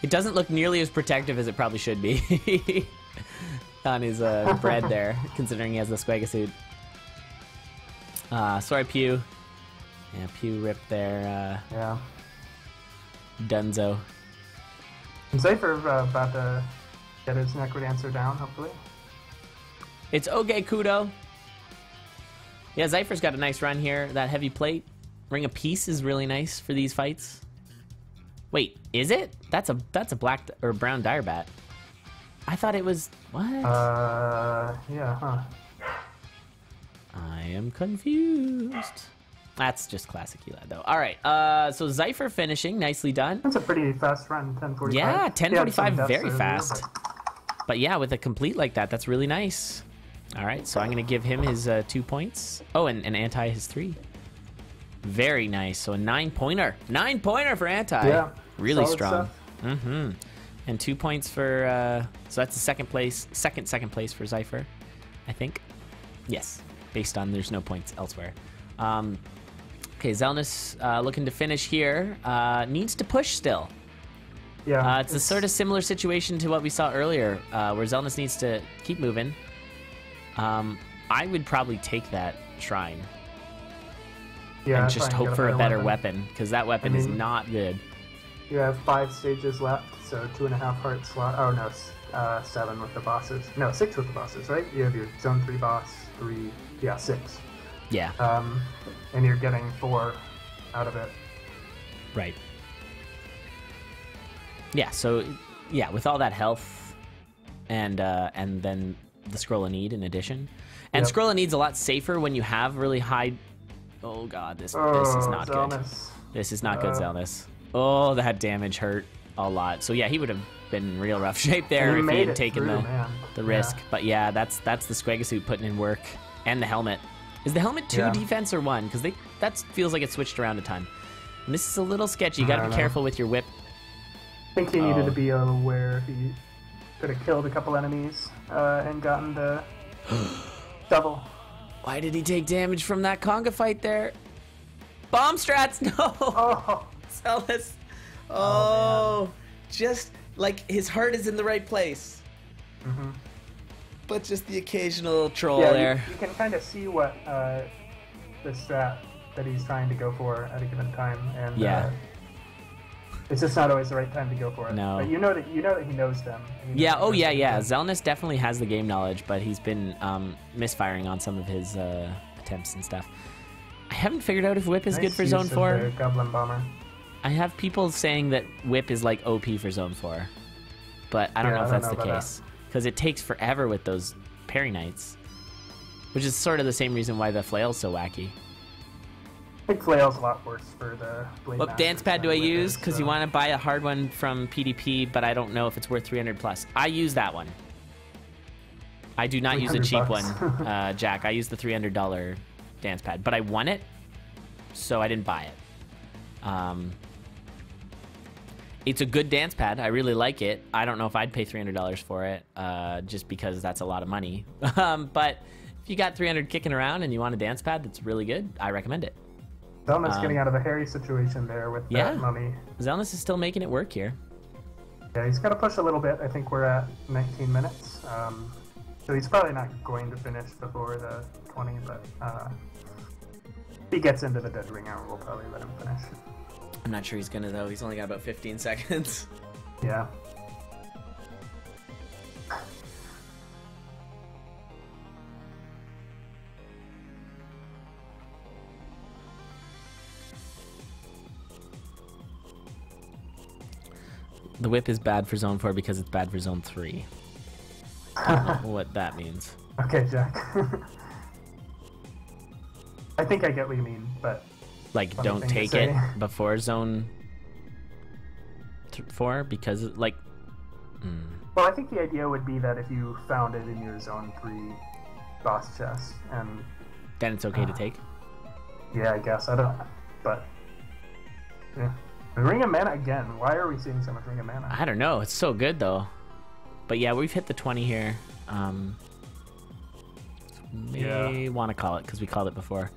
It doesn't look nearly as protective as it probably should be. On his bread there, considering he has the Squagga suit. Sorry, Pew. Yeah, Pew ripped there. Yeah. Dunzo. And Zypher about to get his Necrodancer down, hopefully. It's okay, Kudo. Yeah, Zypher's got a nice run here. That heavy plate. Ring of Peace is really nice for these fights. Wait, is it? That's a black or brown dire bat. I thought it was... What? Yeah, huh. I am confused. That's just classic Elad, though. All right, so Zypher finishing. Nicely done. That's a pretty fast run, 10:45. Yeah, 10:45, very fast. But yeah, with a complete like that, that's really nice. All right, so I'm going to give him his 2 points. Oh, and Anti his 3. Very nice. So a 9-pointer. 9-pointer for Anti. Yeah. Really strong. Stuff. And 2 points for... so that's the second place for Zypher, I think. Yes, based on there's no points elsewhere. Okay, Xelnas looking to finish here. Needs to push still. Yeah. It's a sort of similar situation to what we saw earlier, where Xelnas needs to keep moving. I would probably take that shrine. Yeah, and just hope for a better weapon, because that weapon is not good. You have 5 stages left, so 2.5 heart slot. Oh no, 7 with the bosses. No, 6 with the bosses, right? You have your Zone 3 boss, 6. Yeah. And you're getting 4 out of it. Right. Yeah. So, yeah, with all that health, and then the Scroll of Need in addition, and Scroll of Need's a lot safer when you have really high. Oh god, this is not Xelnas. good. This is not good, Xelnas. Oh, that damage hurt a lot. So yeah, he would have been in real rough shape there if he had taken the risk. But yeah, that's the Squegasuit putting in work, and the helmet. Is the helmet 2 defense or 1? Because that feels like it switched around a time. And this is a little sketchy. You got to be careful with your whip. I think he needed to be aware. He could have killed a couple enemies and gotten the double. Why did he take damage from that conga fight there? Bomb strats, no! Oh, Xelnas. Oh, just like his heart is in the right place. Mm-hmm. But just the occasional troll there. You can kind of see what the strat that he's trying to go for at a given time, and it's just not always the right time to go for it. No. But you know that he knows them. Yeah. Oh yeah. Yeah. Xelnas definitely has the game knowledge, but he's been misfiring on some of his attempts and stuff. I haven't figured out if Whip is good for Zone 4. Goblin Bomber. I have people saying that Whip is like OP for Zone 4, but I don't know if that's the case, because it takes forever with those parry knights, which is sort of the same reason why the flail's so wacky. I think flail's a lot worse for the blade. What dance pad do I use? Because you want to buy a hard one from PDP, but I don't know if it's worth 300 plus. I use that one. I do not use a cheap one, Jack. I use the $300 dance pad, but I won it, so I didn't buy it. It's a good dance pad. I really like it. I don't know if I'd pay $300 for it, just because that's a lot of money. But if you got 300 kicking around and you want a dance pad that's really good, I recommend it. Xelnas getting out of a hairy situation there with that mummy. Xelnas is still making it work here. Yeah, he's got to push a little bit. I think we're at 19 minutes. So he's probably not going to finish before the 20, but if he gets into the dead ringer, we'll probably let him finish. I'm not sure he's gonna, though. He's only got about 15 seconds. Yeah. The whip is bad for Zone 4 because it's bad for Zone 3. I don't know what that means. Okay, Jack. I think I get what you mean, but... Like, don't take it before Zone 4 because, like... Well, I think the idea would be that if you found it in your Zone 3 boss chest, and... Then it's okay to take? Yeah, I guess. I don't... But... Yeah. Ring of Mana again. Why are we seeing so much Ring of Mana? I don't know. It's so good, though. But yeah, we've hit the 20 here. May want to call it, because we called it before.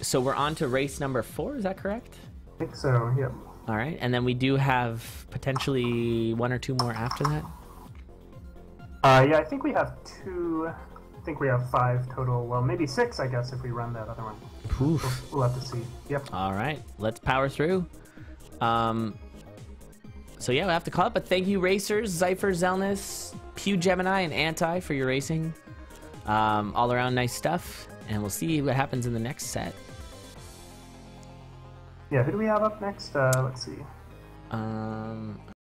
So we're on to race number 4, is that correct? I think so, yep. All right, and then we do have potentially 1 or 2 more after that? Yeah, I think we have 2... I think we have 5 total. Well, maybe 6, I guess, if we run that other one. We'll have to see. Yep. All right, let's power through. So yeah, we'll have to call it. But thank you, racers, Zypher, Xelnas, PewGemini, and Anti for your racing. All around nice stuff. And we'll see what happens in the next set. Yeah, who do we have up next? Let's see.